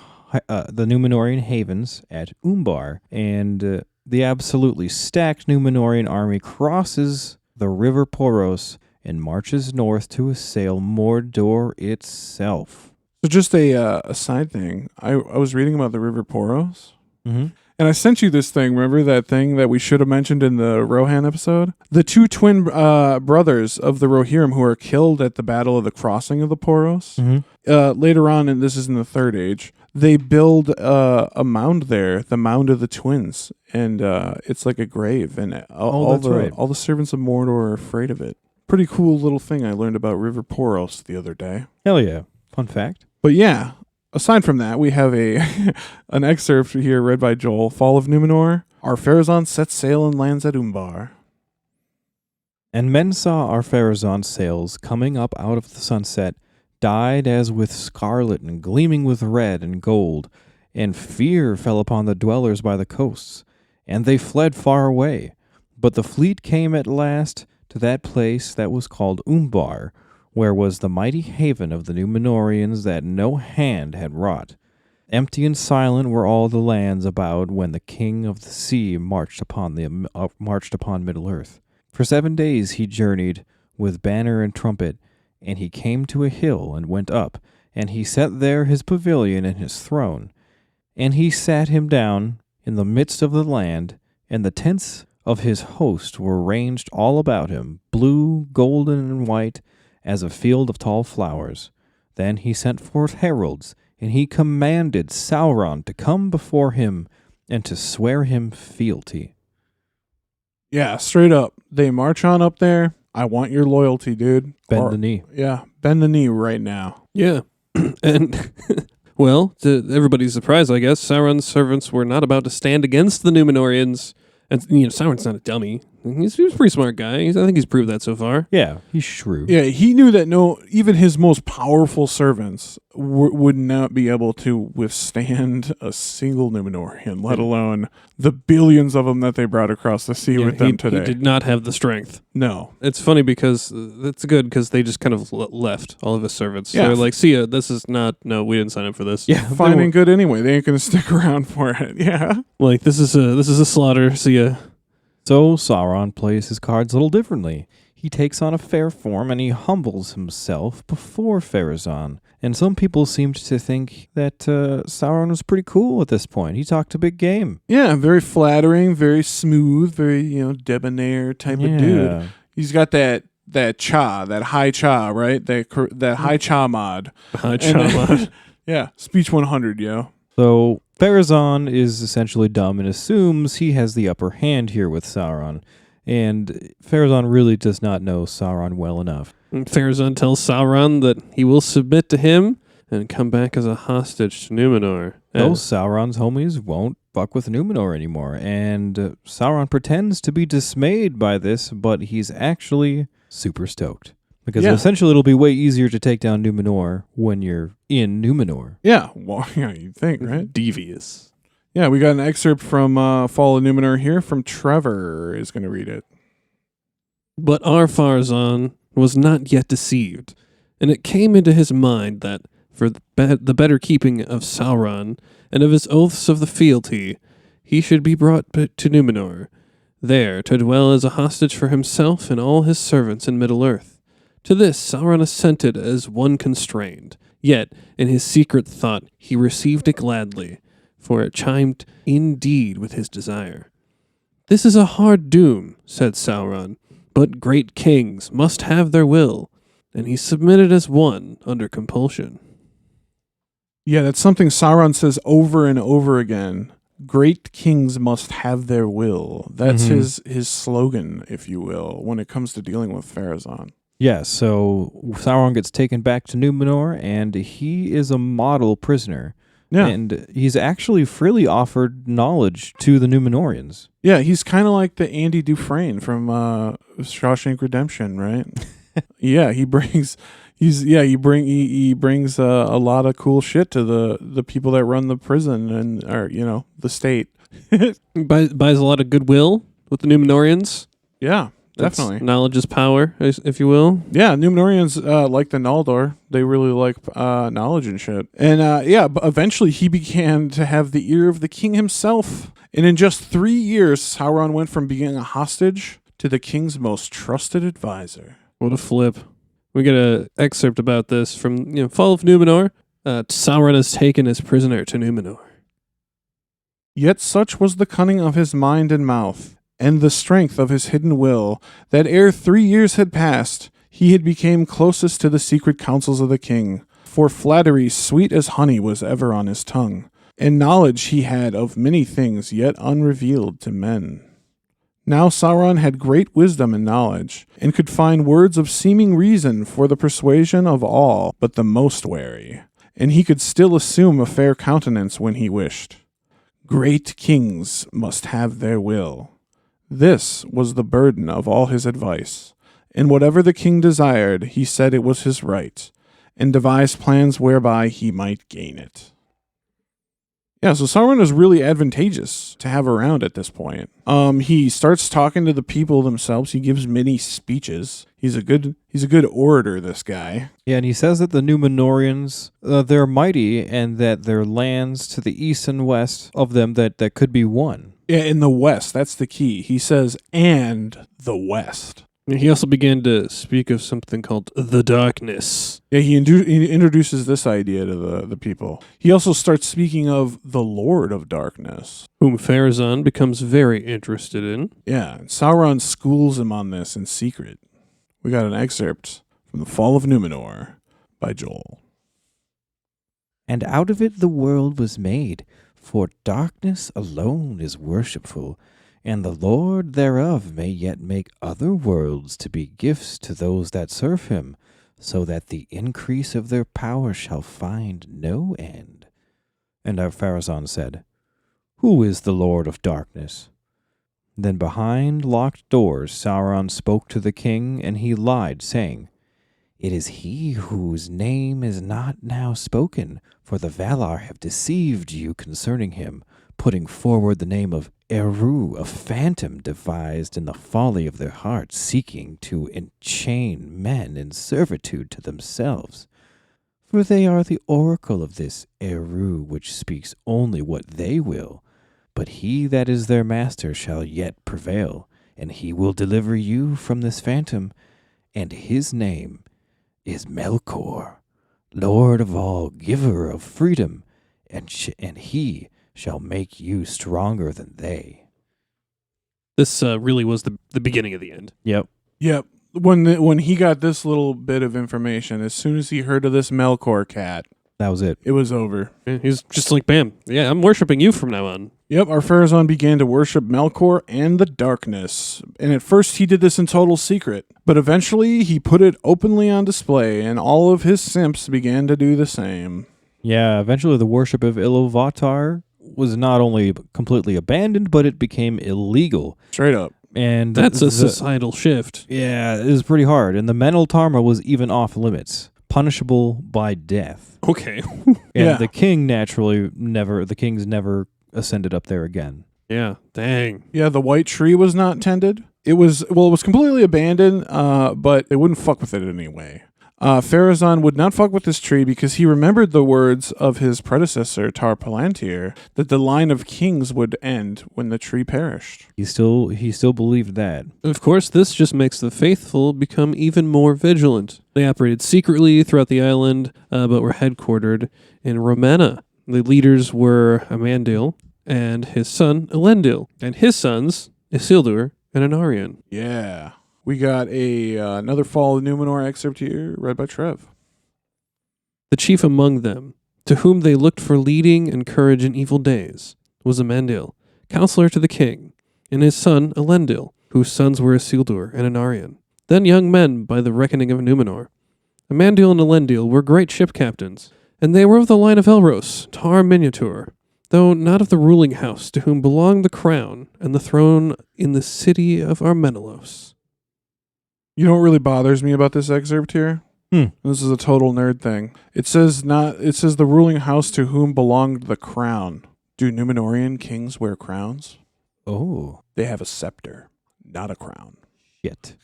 havens at Umbar, and the absolutely stacked Númenorian army crosses the river Poros and marches north to assail Mordor itself. So just a side thing. I was reading about the River Poros, Mm-hmm. And I sent you this thing. Remember that thing that we should have mentioned in the Rohan episode? The two twin brothers of the Rohirrim who are killed at the Battle of the Crossing of the Poros. Later on, and this is in the Third Age, they build a mound there, the Mound of the Twins. And it's like a grave. And all the servants of Mordor are afraid of it. Pretty cool little thing I learned about River Poros the other day. Hell yeah. Fun fact. But yeah. Aside from that, we have an excerpt here read by Joel. Fall of Númenor. Ar-Pharazôn sets sail and lands at Umbar. And men saw Ar-Pharazôn's sails coming up out of the sunset, dyed as with scarlet and gleaming with red and gold, and fear fell upon the dwellers by the coasts, and they fled far away. But the fleet came at last to that place that was called Umbar, where was the mighty haven of the Númenóreans that no hand had wrought. Empty and silent were all the lands about when the king of the sea marched upon Middle-earth. For 7 days he journeyed with banner and trumpet, and he came to a hill and went up, and he set there his pavilion and his throne. And he sat him down in the midst of the land, and the tents of his host were ranged all about him, blue, golden, and white, as a field of tall flowers. Then he sent forth heralds, and he commanded Sauron to come before him and to swear him fealty. Yeah, straight up. They march on up there. I want your loyalty, dude. Bend the knee. Yeah, bend the knee right now. Yeah. And, well, to everybody's surprise, I guess, Sauron's servants were not about to stand against the Númenóreans. And, Sauron's not a dummy. He's a pretty smart guy. I think he's proved that so far. Yeah, he's shrewd. Yeah, he knew that even his most powerful servants would not be able to withstand a single Númenorian, let alone the billions of them that they brought across the sea with them today. He did not have the strength. No. It's funny because it's good because they just kind of left all of his servants. Yeah. So they're like, see ya, this is not, no, we didn't sign up for this. Yeah, fine and good anyway. They ain't going to stick around for it. Yeah. Like, this is a slaughter, see ya. So Sauron plays his cards a little differently. He takes on a fair form and he humbles himself before Pharazôn. And some people seemed to think that Sauron was pretty cool at this point. He talked a big game. Yeah, very flattering, very smooth, very, debonair type of dude. He's got that cha, that high cha, right? That high cha mod. High cha mod. Yeah, speech 100, yo. So Pharazôn is essentially dumb and assumes he has the upper hand here with Sauron. And Pharazôn really does not know Sauron well enough. And Pharazôn tells Sauron that he will submit to him and come back as a hostage to Númenor. Those Sauron's homies won't fuck with Númenor anymore. And Sauron pretends to be dismayed by this, but he's actually super stoked. Because essentially it'll be way easier to take down Númenor when you're in Númenor. Yeah, well, yeah, you'd think, right? Devious. Yeah, we got an excerpt from Fall of Númenor here from Trevor is going to read it. But Ar-Pharazôn was not yet deceived, and it came into his mind that for the better keeping of Sauron and of his oaths of the fealty, he should be brought to Númenor, there to dwell as a hostage for himself and all his servants in Middle-earth. To this Sauron assented as one constrained, yet in his secret thought he received it gladly, for it chimed indeed with his desire. This is a hard doom, said Sauron, but great kings must have their will, and he submitted as one under compulsion. Yeah, that's something Sauron says over and over again. Great kings must have their will. That's his slogan, if you will, when it comes to dealing with Pharazôn. Yeah, so Sauron gets taken back to Númenor, and he is a model prisoner. Yeah. And he's actually freely offered knowledge to the Númenóreans. Yeah, he's kind of like the Andy Dufresne from Shawshank Redemption, right? Yeah, he brings a lot of cool shit to the people that run the prison and the state. Buys a lot of goodwill with the Númenóreans. Yeah. Definitely. Knowledge is power, if you will. Yeah, Númenóreans like the Noldor. They really like knowledge and shit. And but eventually he began to have the ear of the king himself. And in just 3 years, Sauron went from being a hostage to the king's most trusted advisor. What a flip. We get an excerpt about this from Fall of Númenor. Sauron is taken as prisoner to Númenor. Yet such was the cunning of his mind and mouth, and the strength of his hidden will, that ere 3 years had passed, he had become closest to the secret counsels of the king. For flattery sweet as honey was ever on his tongue, and knowledge he had of many things yet unrevealed to men. Now Sauron had great wisdom and knowledge, and could find words of seeming reason for the persuasion of all but the most wary, and he could still assume a fair countenance when he wished. Great kings must have their will. This was the burden of all his advice, and whatever the king desired, he said it was his right, and devised plans whereby he might gain it. Yeah, so Sauron is really advantageous to have around at this point. He starts talking to the people themselves. He gives many speeches. He's a good orator, this guy. Yeah, and he says that the Númenóreans, they're mighty, and that their lands to the east and west of them that could be won. Yeah, in the west, that's the key. He says, and the west. And he also began to speak of something called the darkness. Yeah, he introduces this idea to the people. He also starts speaking of the Lord of Darkness, whom Pharazôn becomes very interested in. Yeah, Sauron schools him on this in secret. We got an excerpt from the Fall of Númenor by Joel. And out of it the world was made, for darkness alone is worshipful, and the Lord thereof may yet make other worlds to be gifts to those that serve him, so that the increase of their power shall find no end. And Ar-Pharazôn said, Who is the Lord of Darkness? Then behind locked doors Sauron spoke to the king, and he lied, saying, It is he whose name is not now spoken, for the Valar have deceived you concerning him, putting forward the name of Eru, a phantom devised in the folly of their hearts, seeking to enchain men in servitude to themselves. For they are the oracle of this Eru, which speaks only what they will. But he that is their master shall yet prevail, and he will deliver you from this phantom, and his name is Melkor, Lord of all, giver of freedom, and he shall make you stronger than they. This really was the beginning of the end. Yep. When he got this little bit of information, as soon as he heard of this Melkor cat, That was it. it was over. And he's just like, bam, yeah, I'm worshiping you from now on. Yep, Ar-Pharazôn began to worship Melkor and the darkness. And at first he did this in total secret, but eventually he put it openly on display, and all of his simps began to do the same. Yeah, eventually the worship of Iluvatar was not only completely abandoned, but it became illegal. Straight up. And That's a societal shift. Yeah, it was pretty hard. And the mental Tarma was even off limits, punishable by death. Okay. And Yeah. the kings never ascended up there again. Yeah, dang. Yeah, the white tree was not tended. It was completely abandoned, but they wouldn't fuck with it anyway. Pharazôn would not fuck with this tree because he remembered the words of his predecessor, Tar-Palantir, that the line of kings would end when the tree perished. He still believed that. Of course, this just makes the faithful become even more vigilant. They operated secretly throughout the island, but were headquartered in Romana. The leaders were Amandil and his son, Elendil, and his sons, Isildur and Anarion. Yeah. We got another Fall of Númenor excerpt here, read by Trev. The chief among them, to whom they looked for leading and courage in evil days, was Amandil, counselor to the king, and his son Elendil, whose sons were Isildur and Anarion, then young men by the reckoning of Númenor. Amandil and Elendil were great ship captains, and they were of the line of Elros, Tar Miniatur, though not of the ruling house to whom belonged the crown and the throne in the city of Armenelos. You know what really bothers me about this excerpt here? This is a total nerd thing. It says the ruling house to whom belonged the crown. Do Númenorian kings wear crowns? Oh, They have a scepter, not a crown. shit.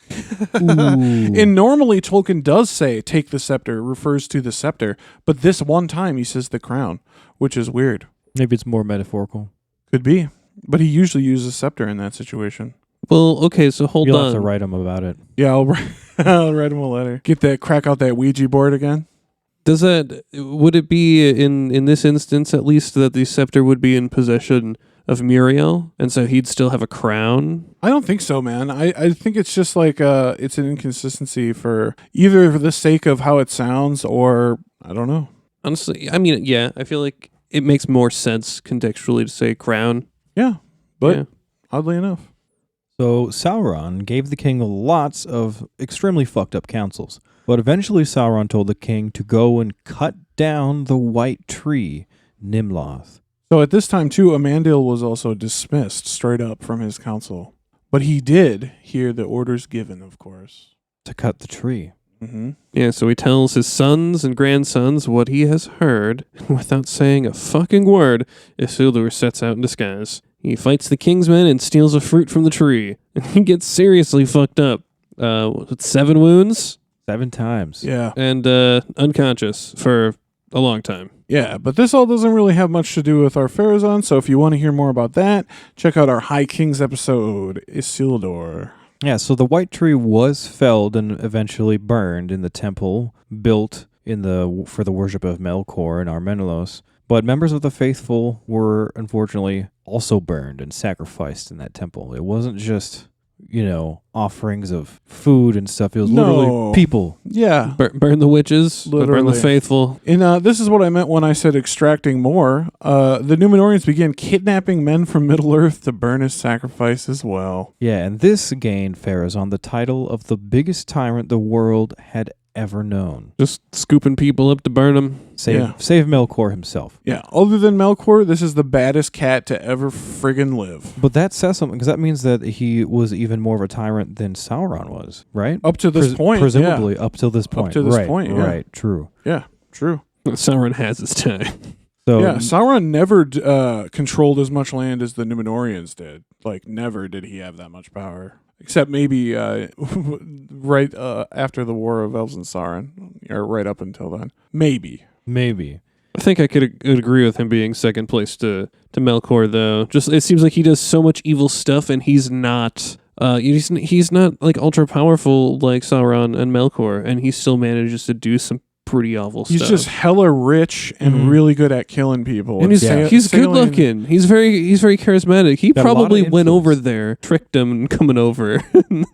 And normally Tolkien does say take the scepter, refers to the scepter, but this one time he says the crown, which is weird. Maybe it's more metaphorical. Could be. But he usually uses scepter in that situation. Well, okay, so hold You'll on. have to write him about it. Yeah, I'll write him a letter. Crack out that Ouija board again. Would it be in this instance at least that the scepter would be in possession of Muriel, and so he'd still have a crown. I don't think so, man. I think it's just like it's an inconsistency for either for the sake of how it sounds or I don't know. Honestly, I mean, yeah, I feel like it makes more sense contextually to say crown. Yeah, but Yeah. oddly enough. So Sauron gave the king lots of extremely fucked up counsels, but eventually Sauron told the king to go and cut down the white tree, Nimloth. So at this time, too, Amandil was also dismissed straight up from his council. But he did hear the orders given, of course. To cut the tree. Mm-hmm. Yeah, so he tells his sons and grandsons what he has heard, and without saying a fucking word, Isildur sets out in disguise. He fights the king's men and steals a fruit from the tree, and he gets seriously fucked up. 7 wounds? 7 times. Yeah. And unconscious for a long time. Yeah, but this all doesn't really have much to do with Ar-Pharazôn, so if you want to hear more about that, check out our High Kings episode, Isildur. Yeah, so the white tree was felled and eventually burned in the temple built for the worship of Melkor and Armenelos. But members of the faithful were unfortunately also burned and sacrificed in that temple. It wasn't just, offerings of food and stuff. It was literally people. Yeah. Burn the witches, burn Literally. the faithful. And this is what I meant when I said extracting more. The Númenorians began kidnapping men from Middle-earth to burn as sacrifice as well. Yeah, and this gained Pharazôn the title of the biggest tyrant the world had ever known. Just scooping people up to burn them. Save Melkor himself. Yeah, other than Melkor, this is the baddest cat to ever friggin' live. But that says something, because that means that he was even more of a tyrant than Sauron was, right? Up to this point, presumably, up till this point. Up to this right, point, yeah. Right, true. Yeah, true. Sauron has his time. So, Yeah, Sauron never controlled as much land as the Númenorians did. Like, never did he have that much power. Except maybe right after the War of Elves and Sauron, or right up until then. Maybe. I think I could agree with him being second place to Melkor, though. Just it seems like he does so much evil stuff, and he's not he's not like ultra powerful like Sauron and Melkor, and he still manages to do some pretty awful stuff. He's just hella rich and really good at killing people. And he's good looking. He's very charismatic. He Got a lot of probably went influence. over there, tricked him, and coming over.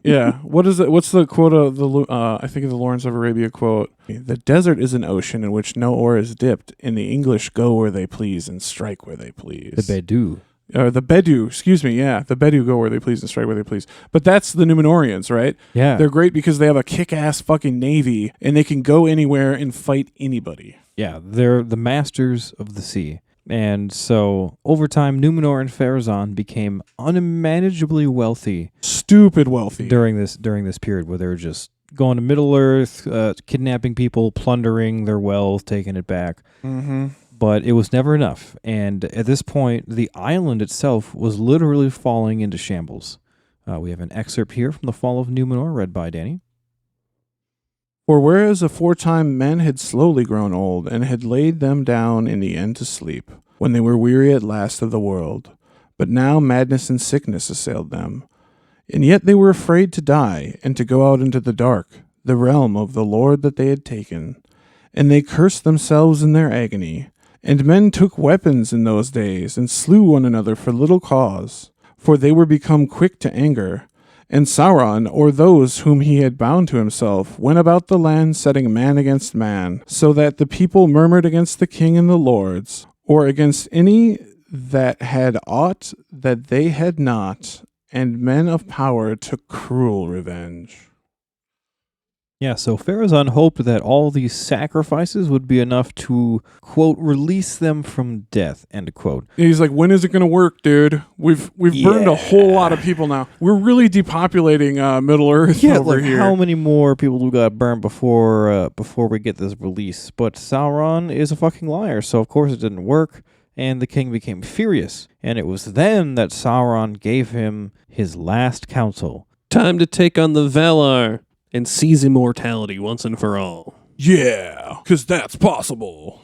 Yeah. What is it? What's the quote of the? I think of the Lawrence of Arabia quote. The desert is an ocean in which no oar is dipped, and the English go where they please and strike where they please. the Bedu. Or the Bedu, excuse me, yeah. The Bedu go where they please and strike where they please. But that's the Númenorians, right? Yeah. They're great because they have a kick-ass fucking navy, and they can go anywhere and fight anybody. Yeah, they're the masters of the sea. And so, over time, Númenor and Pharazôn became unimaginably wealthy. Stupid wealthy. During this period where they were just going to Middle-earth, kidnapping people, plundering their wealth, taking it back. Mm-hmm. But it was never enough. And at this point, the island itself was literally falling into shambles. We have an excerpt here from the Fall of Númenor, read by Danny. For whereas aforetime men had slowly grown old, and had laid them down in the end to sleep, when they were weary at last of the world, but now madness and sickness assailed them. And yet they were afraid to die, and to go out into the dark, the realm of the Lord that they had taken. And they cursed themselves in their agony. And men took weapons in those days, and slew one another for little cause, for they were become quick to anger. And Sauron, or those whom he had bound to himself, went about the land setting man against man, so that the people murmured against the king and the lords, or against any that had aught that they had not, and men of power took cruel revenge. Yeah, so Pharazôn hoped that all these sacrifices would be enough to, quote, release them from death, end quote. He's like, when is it going to work, dude? We've burned a whole lot of people now. We're really depopulating Middle Earth over here. How many more people do we got burned before we get this release? But Sauron is a fucking liar, so of course it didn't work, and the king became furious. And it was then that Sauron gave him his last counsel. Time to take on the Valar and seize immortality once and for all. Yeah, because that's possible.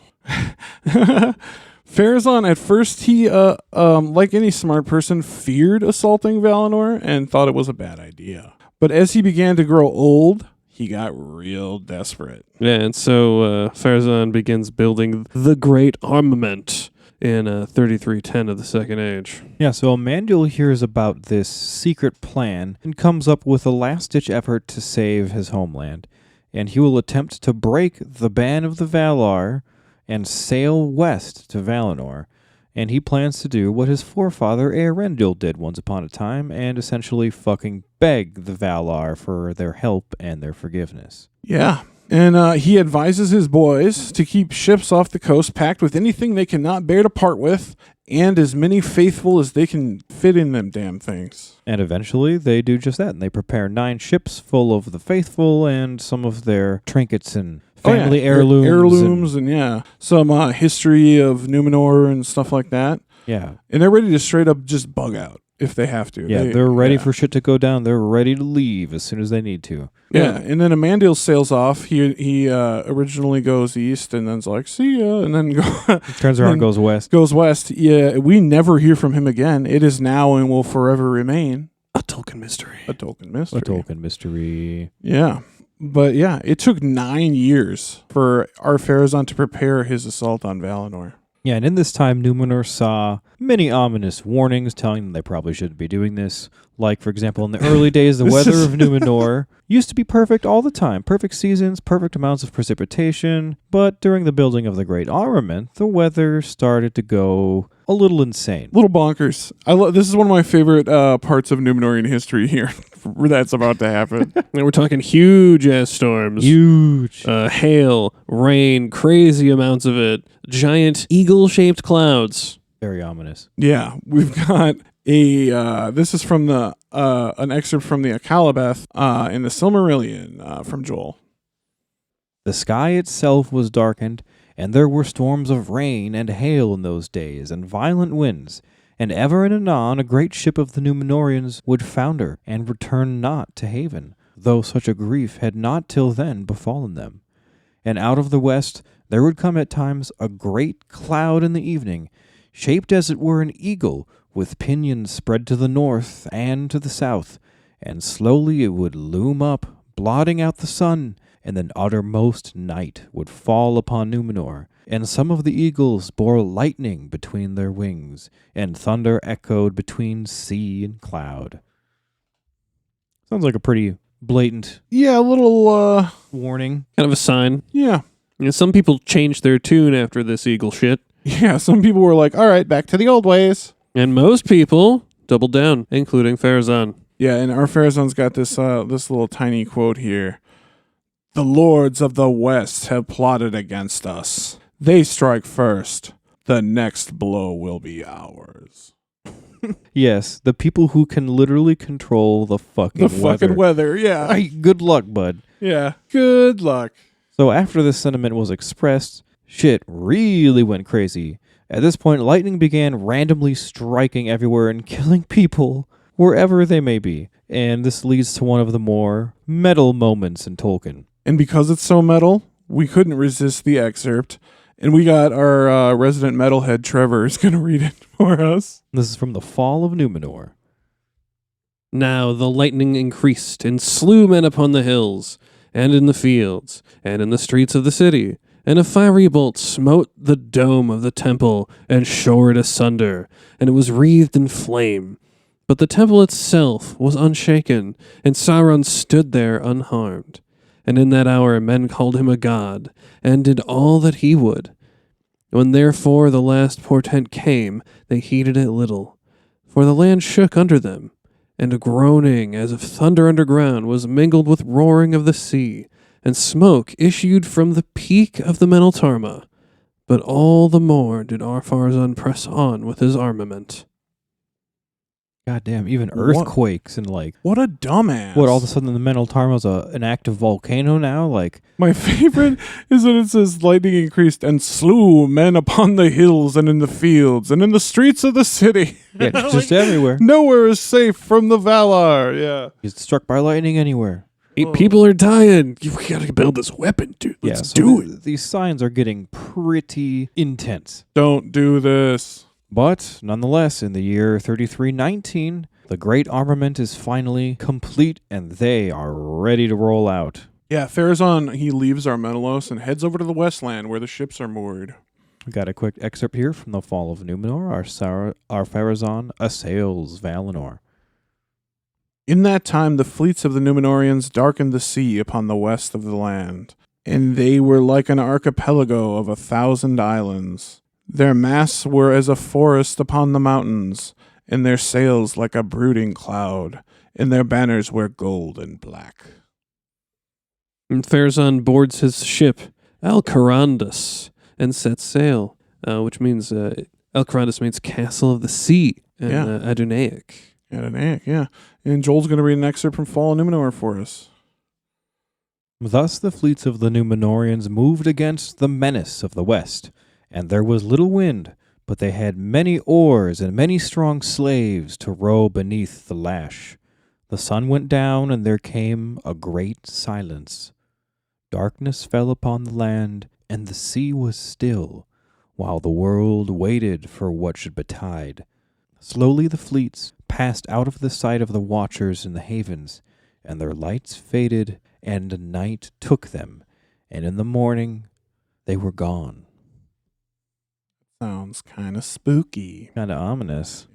Pharazôn, at first, he, like any smart person, feared assaulting Valinor and thought it was a bad idea. But as he began to grow old, he got real desperate. Yeah, and so Pharazôn begins building the great armament. in 3310 of the Second Age. Yeah, so Amandil hears about this secret plan and comes up with a last-ditch effort to save his homeland. And he will attempt to break the ban of the Valar and sail west to Valinor. And he plans to do what his forefather Eärendil did once upon a time and essentially fucking beg the Valar for their help and their forgiveness. Yeah. And he advises his boys to keep ships off the coast packed with anything they cannot bear to part with and as many faithful as they can fit in them damn things. And eventually they do just that. And they prepare 9 ships full of the faithful and some of their trinkets and family heirlooms. Heirlooms and yeah, some history of Númenor and stuff like that. Yeah. And they're ready to straight up just bug out if they have to. Yeah, they're ready for shit to go down. They're ready to leave as soon as they need to. Yeah, and then Amandil sails off. He originally goes east and then's like, see ya, and then turns around and goes west. Goes west. Yeah, we never hear from him again. It is now and will forever remain a Tolkien mystery. A Tolkien mystery. A Tolkien mystery. Yeah. But yeah, it took 9 years for Ar-Pharazôn to prepare his assault on Valinor. Yeah, and in this time, Númenor saw many ominous warnings telling them they probably shouldn't be doing this. Like, for example, in the early days, the weather of Númenor used to be perfect all the time. Perfect seasons, perfect amounts of precipitation. But during the building of the Great Armament, the weather started to go a little insane. Little bonkers. This is one of my favorite parts of Númenorian history here. That's about to happen. And we're talking huge ass storms. Huge. Hail, rain, crazy amounts of it. Giant eagle-shaped clouds. Very ominous. Yeah, we've got this is from an excerpt from the Akalabeth in the Silmarillion from Joel. The sky itself was darkened, and there were storms of rain and hail in those days, and violent winds. And ever and anon a great ship of the Númenorians would founder, and return not to haven, though such a grief had not till then befallen them. And out of the west there would come at times a great cloud in the evening, shaped as it were an eagle, with pinions spread to the north and to the south, and slowly it would loom up, blotting out the sun, and then uttermost night would fall upon Númenor, and some of the eagles bore lightning between their wings, and thunder echoed between sea and cloud. Sounds like a pretty blatant a little warning. Kind of a sign. Yeah. You know, some people changed their tune after this eagle shit. Yeah, some people were like, all right, back to the old ways. And most people doubled down, including Pharazôn. Yeah, and Ar-Pharazôn's got this little tiny quote here. The lords of the west have plotted against us. They strike first. The next blow will be ours. Yes, the people who can literally control the fucking weather. Fucking weather, yeah. Good luck, bud. Yeah, good luck. So after this sentiment was expressed, shit really went crazy. At this point, lightning began randomly striking everywhere and killing people wherever they may be. And this leads to one of the more metal moments in Tolkien. And because it's so metal, we couldn't resist the excerpt. And we got our resident metalhead, Trevor, is going to read it for us. This is from the Fall of Númenor. Now the lightning increased and slew men upon the hills, and in the fields, and in the streets of the city. And a fiery bolt smote the dome of the temple, and shore it asunder, and it was wreathed in flame. But the temple itself was unshaken, and Sauron stood there unharmed. And in that hour men called him a god, and did all that he would. When therefore the last portent came, they heeded it little. For the land shook under them, and a groaning as of thunder underground was mingled with roaring of the sea, and smoke issued from the peak of the Meneltarma. But all the more did Ar-Pharazôn press on with his armament. Goddamn, even earthquakes and like... What a dumbass. What, all of a sudden the Meneltarma's an active volcano now? Like... My favorite is that it says lightning increased and slew men upon the hills and in the fields and in the streets of the city. Yeah, just everywhere. Nowhere is safe from the Valar. Yeah. He's struck by lightning anywhere. People are dying. We gotta build this weapon, dude. Let's do it. These signs are getting pretty intense. Don't do this. But, nonetheless, in the year 3319, the Great Armament is finally complete, and they are ready to roll out. Yeah, Pharazôn, he leaves Armenelos and heads over to the Westland where the ships are moored. We got a quick excerpt here from the Fall of Númenor. Ar-Pharazôn assails Valinor. In that time the fleets of the Númenorians darkened the sea upon the west of the land, and they were like an archipelago of 1,000 islands. Their masts were as a forest upon the mountains, and their sails like a brooding cloud, and their banners were gold and black. And Pharazôn boards his ship, Al-Kharandas, and sets sail, which means Al-Kharandas means castle of the sea in Adunaic. Adunaic, yeah. And Joel's going to read an excerpt from Fall of Númenor for us. Thus the fleets of the Númenorians moved against the menace of the west, and there was little wind, but they had many oars and many strong slaves to row beneath the lash. The sun went down, and there came a great silence. Darkness fell upon the land, and the sea was still, while the world waited for what should betide. Slowly the fleets passed out of the sight of the watchers in the havens, and their lights faded, and night took them, and in the morning they were gone. Sounds kind of spooky. Kind of ominous.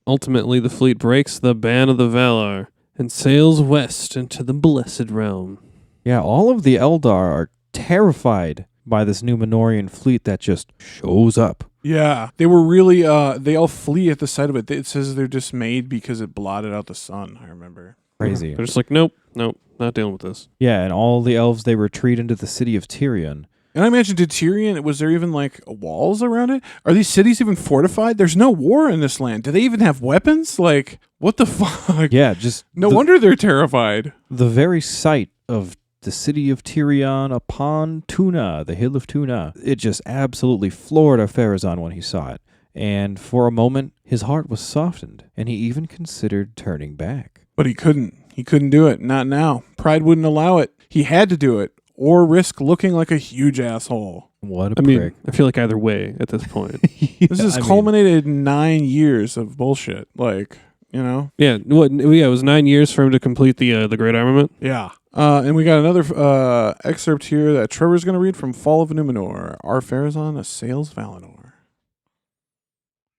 Ultimately, the fleet breaks the ban of the Valar and sails west into the Blessed Realm. Yeah, all of the Eldar are terrified by this Númenorian fleet that just shows up. Yeah, they were really, they all flee at the sight of it. It says they're dismayed because it blotted out the sun, I remember. Crazy. They're just like, nope, not dealing with this. Yeah, and all the elves, they retreat into the city of Tirion. And I imagine, did Tyrion, was there even like walls around it? Are these cities even fortified? There's no war in this land. Do they even have weapons? Like, what the fuck? Yeah, just... No wonder they're terrified. The very sight of the city of Tirion upon Tuna, the hill of Tuna, it just absolutely floored Ar-Pharazôn when he saw it. And for a moment, his heart was softened, and he even considered turning back. But he couldn't. He couldn't do it. Not now. Pride wouldn't allow it. He had to do it, or risk looking like a huge asshole. What a I prick. mean, I feel like either way at this point. This has culminated in 9 years of bullshit. Like, you know? Yeah, it was 9 years for him to complete the Great Armament. Yeah. And we got another excerpt here that Trevor's going to read from Fall of Númenor. Ar-Pharazôn assails Valinor.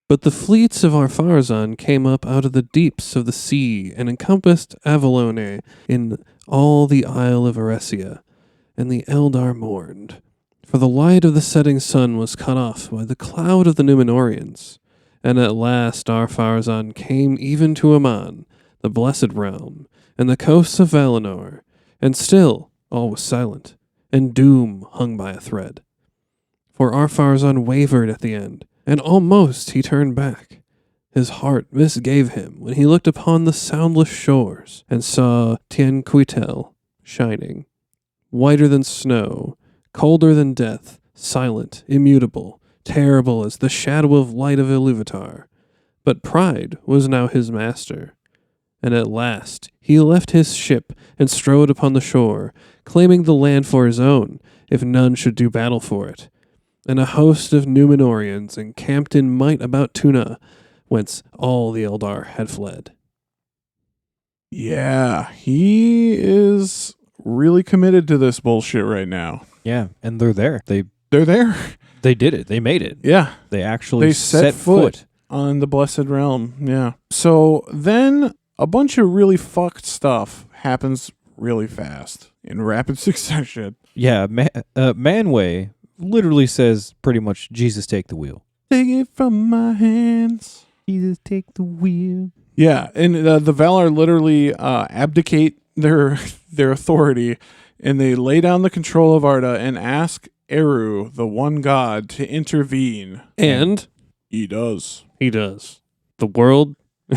But the fleets of Ar-Pharazôn came up out of the deeps of the sea and encompassed Avalone in all the Isle of Eresia, and the Eldar mourned. For the light of the setting sun was cut off by the cloud of the Númenorians, and at last Ar-Pharazôn came even to Aman, the Blessed Realm, and the coasts of Valinor, and still all was silent, and doom hung by a thread. For Ar-Pharazôn wavered at the end, and almost he turned back. His heart misgave him when he looked upon the soundless shores, and saw Tien Cuitel shining, whiter than snow, colder than death, silent, immutable, terrible as the shadow of light of Iluvatar. But pride was now his master, and at last he left his ship and strode upon the shore, claiming the land for his own, if none should do battle for it. And a host of Númenorians encamped in might about Tuna, whence all the Eldar had fled. Yeah, he is really committed to this bullshit right now. Yeah, and they're there. They're there. They did it. They made it. Yeah. They actually set foot on the Blessed Realm. Yeah. So then a bunch of really fucked stuff happens really fast in rapid succession. Yeah, Manwë literally says pretty much, Jesus, take the wheel. Take it from my hands. Jesus, take the wheel. Yeah, and the Valar literally abdicate their authority, and they lay down the control of Arda and ask Eru, the one god, to intervene. And he does. He does. The world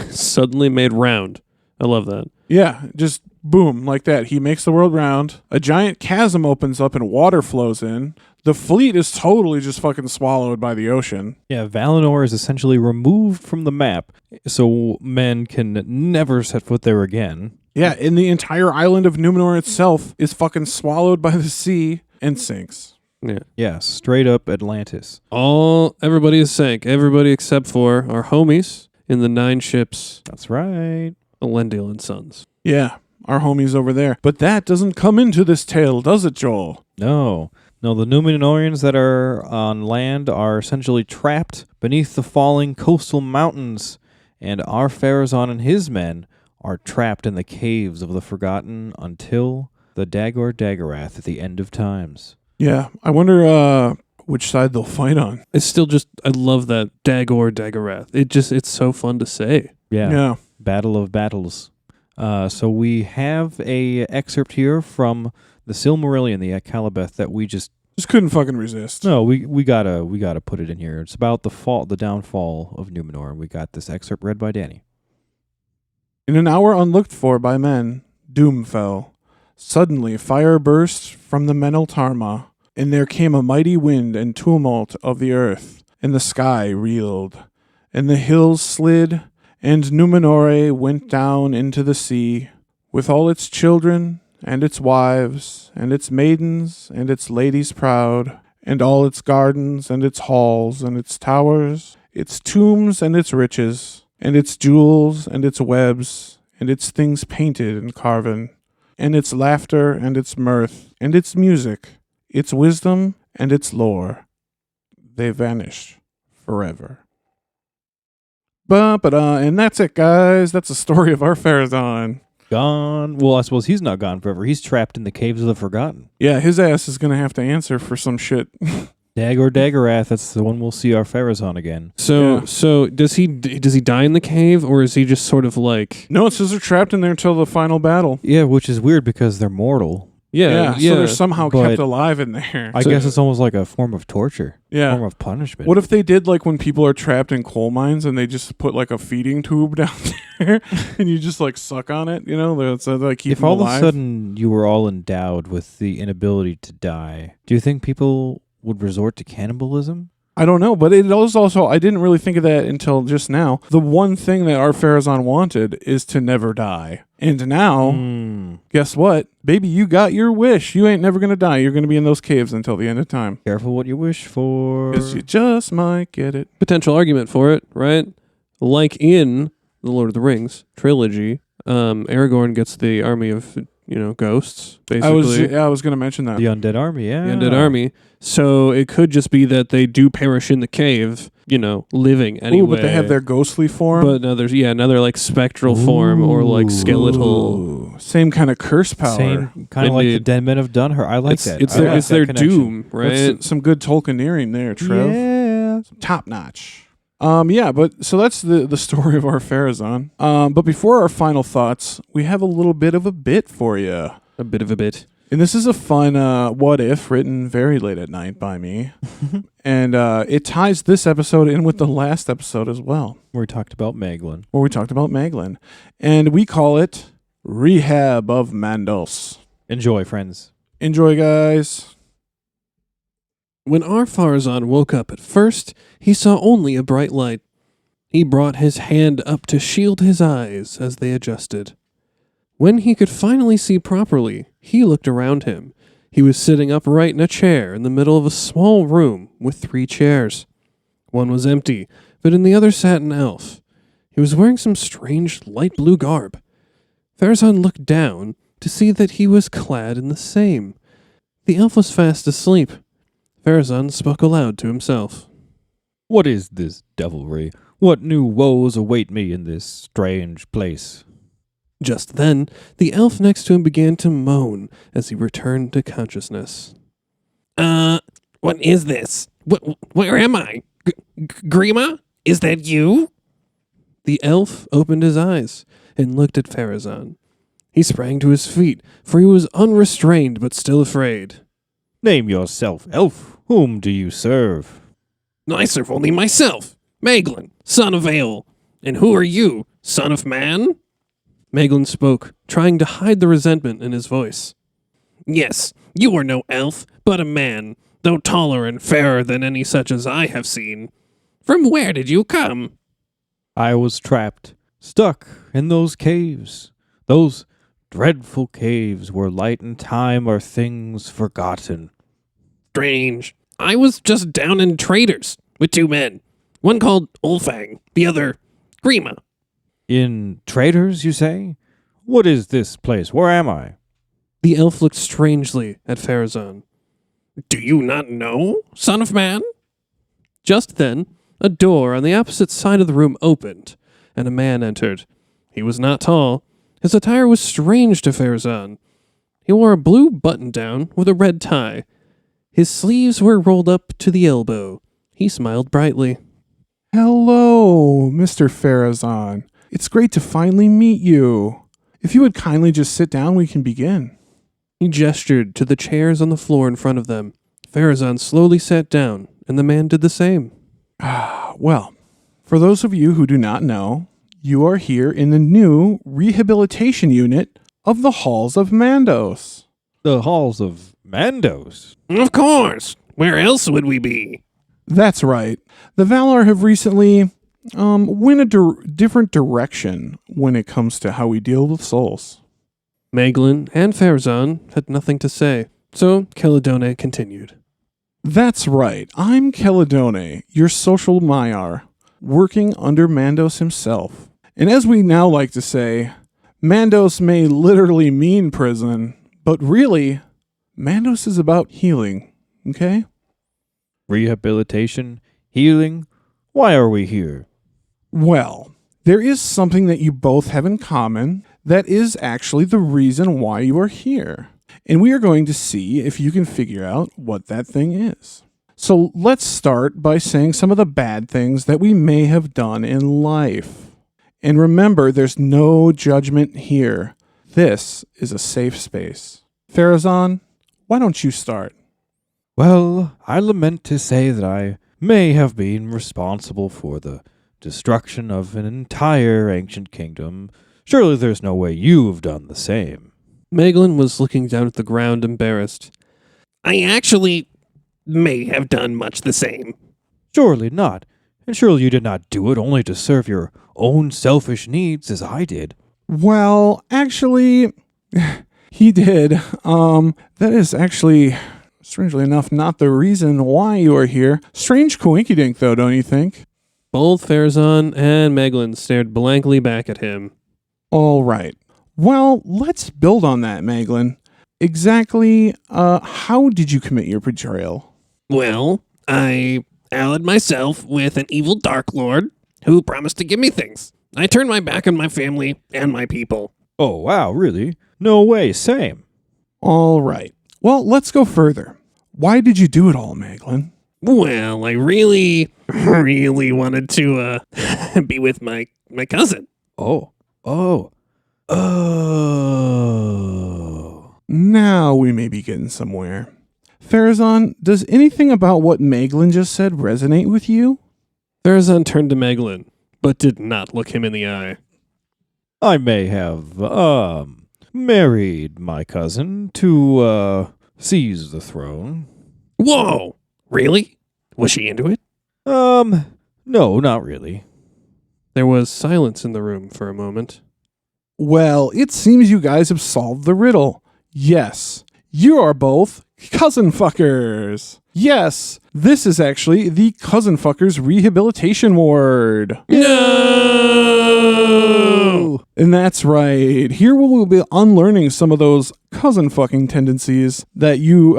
suddenly made round. I love that. Yeah, just boom, like that. He makes the world round. A giant chasm opens up and water flows in. The fleet is totally just fucking swallowed by the ocean. Yeah, Valinor is essentially removed from the map, so men can never set foot there again. Yeah, and the entire island of Númenor itself is fucking swallowed by the sea and sinks. Yeah. Yeah, straight up Atlantis. Everybody is sank. Everybody except for our homies in the 9 ships. That's right. Elendil and Sons. Yeah, our homies over there. But that doesn't come into this tale, does it, Joel? No. No, the Númenóreans that are on land are essentially trapped beneath the falling coastal mountains, and Ar-Pharazôn and his men are trapped in the caves of the Forgotten until the Dagor Dagorath at the end of times. Yeah, I wonder which side they'll fight on. It's still just, I love that Dagor Dagorath. It's so fun to say. Yeah. Battle of Battles. So we have a excerpt here from the Silmarillion, the Akalabeth, that we just couldn't fucking resist. No, we gotta put it in here. It's about the downfall of Númenor, and we got this excerpt read by Danny. In an hour unlooked for by men, doom fell. Suddenly fire burst from the Meneltarma, and there came a mighty wind and tumult of the earth, and the sky reeled, and the hills slid, and Númenor went down into the sea, with all its children, and its wives, and its maidens, and its ladies proud, and all its gardens, and its halls, and its towers, its tombs, and its riches, and its jewels, and its webs, and its things painted and carven, and its laughter, and its mirth, and its music, its wisdom, and its lore. They vanished forever. And that's it, guys. That's the story of Ar-Pharazôn. Gone. Well, I suppose he's not gone forever. He's trapped in the caves of the Forgotten. Yeah, his ass is going to have to answer for some shit. Dagor Dagorath, that's the one we'll see Ar-Pharazôn again. So does he die in the cave, or is he just sort of like... No, it says they're trapped in there until the final battle. Yeah, which is weird because they're mortal. Yeah, so they're somehow but kept alive in there. I guess it's almost like a form of torture. Yeah. Form of punishment. What if they did like when people are trapped in coal mines and they just put like a feeding tube down there and you just like suck on it, you know, so they keep if them all alive? of a sudden you were all endowed with the inability to die, do you think people would resort to cannibalism? I don't know, but it was also, I didn't really think of that until just now. The one thing that Ar-Pharazôn wanted is to never die. And now, guess what? Baby, you got your wish. You ain't never going to die. You're going to be in those caves until the end of time. Careful what you wish for. Because you just might get it. Potential argument for it, right? Like in the Lord of the Rings trilogy, Aragorn gets the army of, ghosts, basically. I was going to mention that. The undead army, yeah. The undead army. So it could just be that they do perish in the cave, living anyway. Ooh, but they have their ghostly form. But now there's another like spectral form or like skeletal. Ooh. Same kind of curse power. Same kind of like the dead men have done her. I like that. It's their doom, right? That's some good Tolkieneering there, Trev. Yeah. Top notch. But so that's the story of Ar-Pharazôn. But before our final thoughts, we have a little bit of a bit for you. A bit of a bit. And this is a fun what if written very late at night by me. And it ties this episode in with the last episode as well. Where we talked about Maglin. And we call it Rehab of Mandos. Enjoy, friends. Enjoy, guys. When Ar-Pharazôn woke up at first, he saw only a bright light. He brought his hand up to shield his eyes as they adjusted. When he could finally see properly, he looked around him. He was sitting upright in a chair in the middle of a small room with 3 chairs. One was empty, but in the other sat an elf. He was wearing some strange light blue garb. Pharazôn looked down to see that he was clad in the same. The elf was fast asleep. Pharazôn spoke aloud to himself. What is this devilry? What new woes await me in this strange place? Just then, the elf next to him began to moan as he returned to consciousness. What is this? Where am I? Grima? Is that you? The elf opened his eyes and looked at Pharazôn. He sprang to his feet, for he was unrestrained but still afraid. Name yourself, elf. Whom do you serve? I serve only myself, Maglin, son of Eol. And who are you, son of man? Maglin spoke, trying to hide the resentment in his voice. Yes, you are no elf, but a man, though taller and fairer than any such as I have seen. From where did you come? I was trapped, stuck in those caves. Those dreadful caves where light and time are things forgotten. Strange. I was just down in Traders with 2 men. One called Ulfang, the other Grima. In Traders, you say? What is this place? Where am I? The elf looked strangely at Pharazôn. Do you not know, son of man? Just then, a door on the opposite side of the room opened, and a man entered. He was not tall. His attire was strange to Pharazôn. He wore a blue button-down with a red tie. His sleeves were rolled up to the elbow. He smiled brightly. Hello, Mr. Pharazôn. It's great to finally meet you. If you would kindly just sit down, we can begin. He gestured to the chairs on the floor in front of them. Pharazôn slowly sat down, and the man did the same. Well, for those of you who do not know, you are here in the new rehabilitation unit of the Halls of Mandos. The halls of Mandos. Of course. Where else would we be? That's right. The Valar have recently went a different direction when it comes to how we deal with souls. Maeglin and Pharazôn had nothing to say, so Celadone continued. That's right. I'm Celadone, your social Maiar, working under Mandos himself. And as we now like to say, Mandos may literally mean prison, but really, Mandos is about healing, okay? Rehabilitation, healing. Why are we here? Well, there is something that you both have in common that is actually the reason why you are here. And we are going to see if you can figure out what that thing is. So let's start by saying some of the bad things that we may have done in life. And remember, there's no judgment here. This is a safe space. Pharazôn, why don't you start? Well, I lament to say that I may have been responsible for the destruction of an entire ancient kingdom. Surely there's no way you've done the same. Maeglin was looking down at the ground, embarrassed. I actually may have done much the same. Surely not. And surely you did not do it only to serve your own selfish needs as I did. Well, actually, he did. That is actually, strangely enough, not the reason why you are here. Strange coinkydink, though, don't you think? Both Pharazôn and Maeglin stared blankly back at him. All right. Well, let's build on that, Maeglin. Exactly, how did you commit your betrayal? Well, I allied myself with an evil Dark Lord who promised to give me things. I turned my back on my family and my people. Oh, wow, really? No way, same. All right. Well, let's go further. Why did you do it all, Maeglin? Well, I really wanted to be with my cousin. Oh. Now we may be getting somewhere. Pharazôn, does anything about what Maeglin just said resonate with you? Pharazôn turned to Maeglin, but did not look him in the eye. I may have, married my cousin to, seize the throne. Whoa! Really? Was she into it? No, not really. There was silence in the room for a moment. Well, it seems you guys have solved the riddle. Yes, you are both cousin fuckers. Yes, this is actually the cousin fuckers rehabilitation ward. No! And that's right. Here we will be unlearning some of those cousin fucking tendencies that you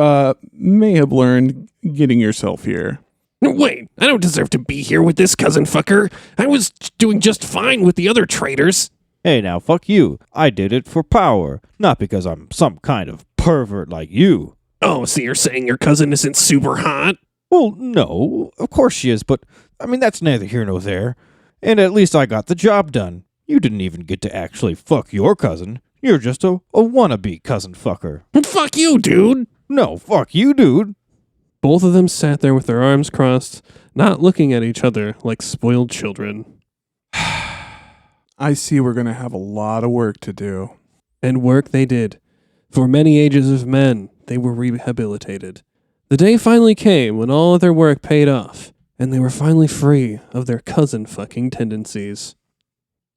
may have learned getting yourself here. Wait, I don't deserve to be here with this cousin fucker. I was doing just fine with the other traitors. Hey, now, fuck you. I did it for power, not because I'm some kind of pervert like you. Oh, so you're saying your cousin isn't super hot? Well, no, of course she is, but, I mean, that's neither here nor there. And at least I got the job done. You didn't even get to actually fuck your cousin. You're just a wannabe cousin fucker. Fuck you, dude. No, fuck you, dude. Both of them sat there with their arms crossed, not looking at each other like spoiled children. I see we're going to have a lot of work to do. And work they did. For many ages of men, they were rehabilitated. The day finally came when all of their work paid off, and they were finally free of their cousin fucking tendencies.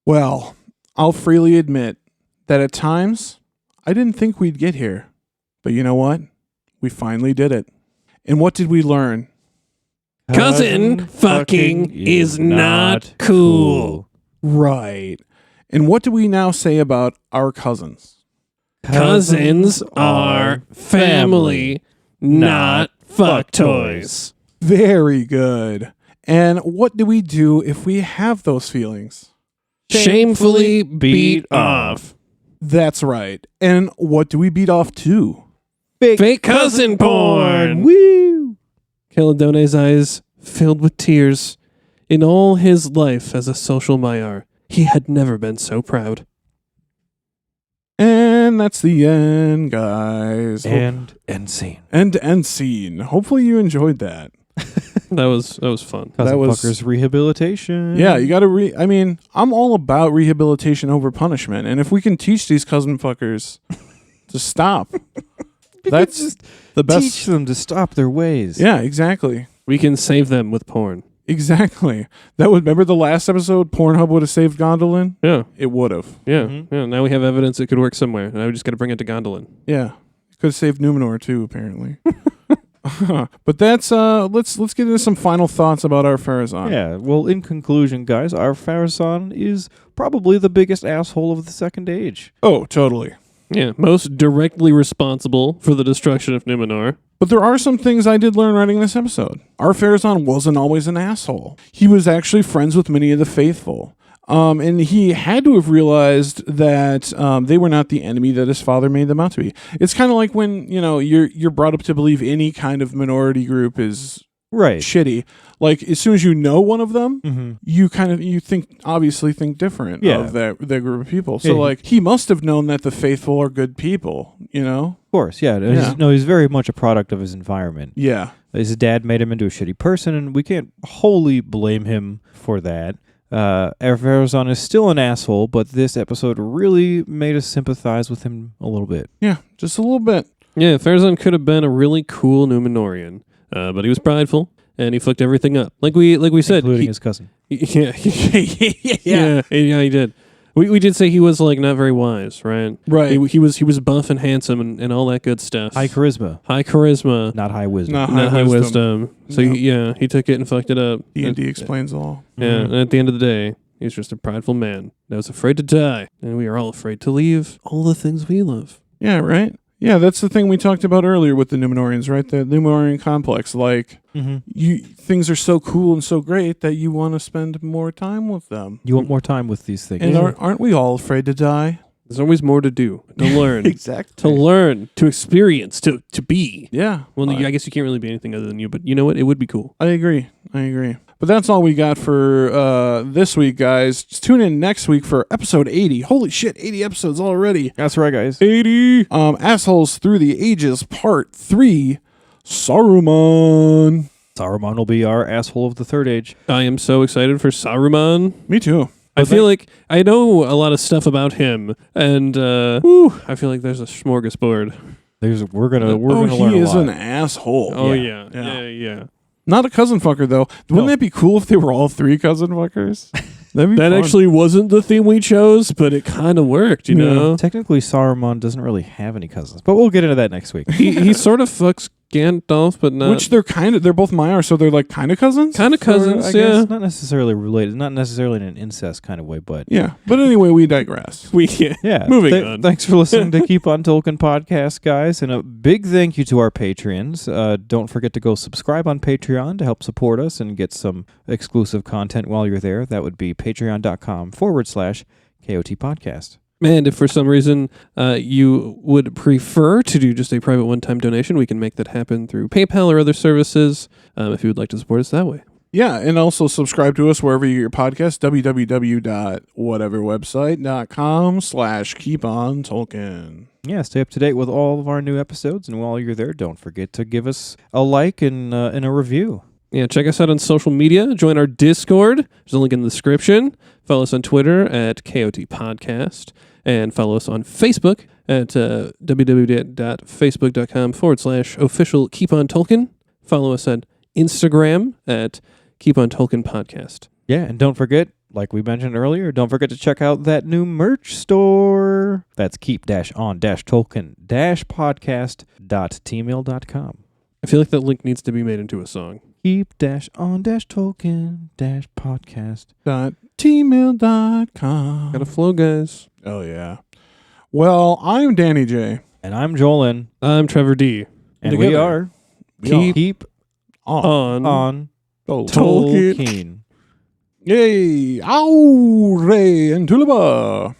Well, I'll freely admit that at times, I didn't think we'd get here. But you know what? We finally did it. And what did we learn? Cousin fucking is not cool. Right. And what do we now say about our cousins? Cousins are family. not fuck toys. Very good. And what do we do if we have those feelings? Shamefully beat off. That's right. And what do we beat off to? Fake cousin porn. Woo! Caledone's eyes filled with tears. In all his life as a social Maiar, he had never been so proud. And that's the end, guys. And end scene. End scene. Hopefully you enjoyed that. That was fun. Cousin That was- fuckers rehabilitation. Yeah, you got to I mean, I'm all about rehabilitation over punishment. And if we can teach these cousin fuckers to stop, that's just the best. teach them to stop their ways. Yeah, exactly. We can save them with porn. Exactly. That would remember the last episode Pornhub would have saved Gondolin? Yeah, It would have. yeah, Mhm. yeah. Now we have evidence it could work somewhere. Now we just got to bring it to Gondolin. Yeah. Could have saved Numenor too, apparently. But that's let's get into some final thoughts about Ar-Pharazôn. Yeah, well, in conclusion, guys, Ar-Pharazôn is probably the biggest asshole of the Second Age. Oh, totally. Yeah, most directly responsible for the destruction of Númenor. But there are some things I did learn writing this episode. Ar-Pharazôn wasn't always an asshole. He was actually friends with many of the faithful. And he had to have realized that they were not the enemy that his father made them out to be. It's kind of like when, you're brought up to believe any kind of minority group is Right. shitty. Like, as soon as you know one of them, Mm-hmm. you obviously think different Yeah. of that group of people. So, Yeah. like, he must have known that the faithful are good people, Of course, yeah. Yeah. He's very much a product of his environment. Yeah. His dad made him into a shitty person, and we can't wholly blame him for that. Ar-Pharazôn is still an asshole, but this episode really made us sympathize with him a little bit. Yeah, just a little bit. Yeah, Pharazôn could have been a really cool Númenorian, but he was prideful and he fucked everything up. Like we said, Including his cousin. yeah, yeah, he did. We did say he was like not very wise, right? Right. He was buff and handsome and all that good stuff. High charisma, High charisma, not high wisdom. Not not high wisdom. So No. he took it and fucked it up. D&D explains all. Yeah, Mhm. and at the end of the day, he's just a prideful man that was afraid to die, and we are all afraid to leave all the things we love. Yeah, right? Yeah, that's the thing we talked about earlier with the Númenorians, right? The Númenorian complex. Like, Mm-hmm. things are so cool and so great that you want to spend more time with them. You want more time with these things. And aren't we all afraid to die? There's always more to do, to learn, Exactly. to learn, to experience, to be. Yeah. Well, I guess you can't really be anything other than you, but you know what? It would be cool. I agree. But that's all we got for this week, guys. Just tune in next week for episode 80. Holy shit, 80 episodes already. That's right, guys. 80. Assholes Through the Ages, Part 3, Saruman. Saruman will be our asshole of the Third Age. I am so excited for Saruman. Me too. I feel like I know a lot of stuff about him, and I feel like there's a smorgasbord. We're gonna learn he a is lot. an asshole. Oh Yeah. yeah. Not a cousin fucker, though. Wouldn't No. that be cool if they were all three cousin fuckers? That'd be That fun. actually wasn't the theme we chose, but it kind of worked, you Yeah. know. Technically, Saruman doesn't really have any cousins, but we'll get into that next week. he sort of fucks Gandalf, but not Which they're both Maiar, so they're like kind of cousins? kind of cousins. I Yeah. guess not necessarily related, not necessarily in an incest kind of way, but Yeah. But anyway, we digress. yeah. Moving on. Thanks for listening to Keep on Tolkien podcast, guys, and a big thank you to our Patreons. Don't forget to go subscribe on Patreon to help support us and get some exclusive content while you're there. That would be patreon.com/KOT podcast. And if for some reason you would prefer to do just a private one-time donation, we can make that happen through PayPal or other services if you would like to support us that way. Yeah, and also subscribe to us wherever you get your podcast, www.whateverwebsite.com/keepontolkien. Yeah, stay up to date with all of our new episodes, and while you're there, don't forget to give us a like and a review. Yeah, check us out on social media. Join our Discord. There's a link in the description. Follow us on Twitter at KOT Podcast. And follow us on Facebook at www.facebook.com/official Keep on Tolkien. Follow us at Instagram at Keep on Tolkien Podcast. Yeah, and don't forget, like we mentioned earlier, don't forget to check out that new merch store. That's keep-on-tolkien-podcast.tmail.com. I feel like that link needs to be made into a song. Keep-on-tolkien-podcast. .tmail.com. Gotta flow, guys. Oh, yeah. Well, I'm Danny J. And I'm Jolin. I'm Trevor D. And we together. are Keep on. on Oh. Tolkien. Tolkien. Yay! Aure and Tulaba!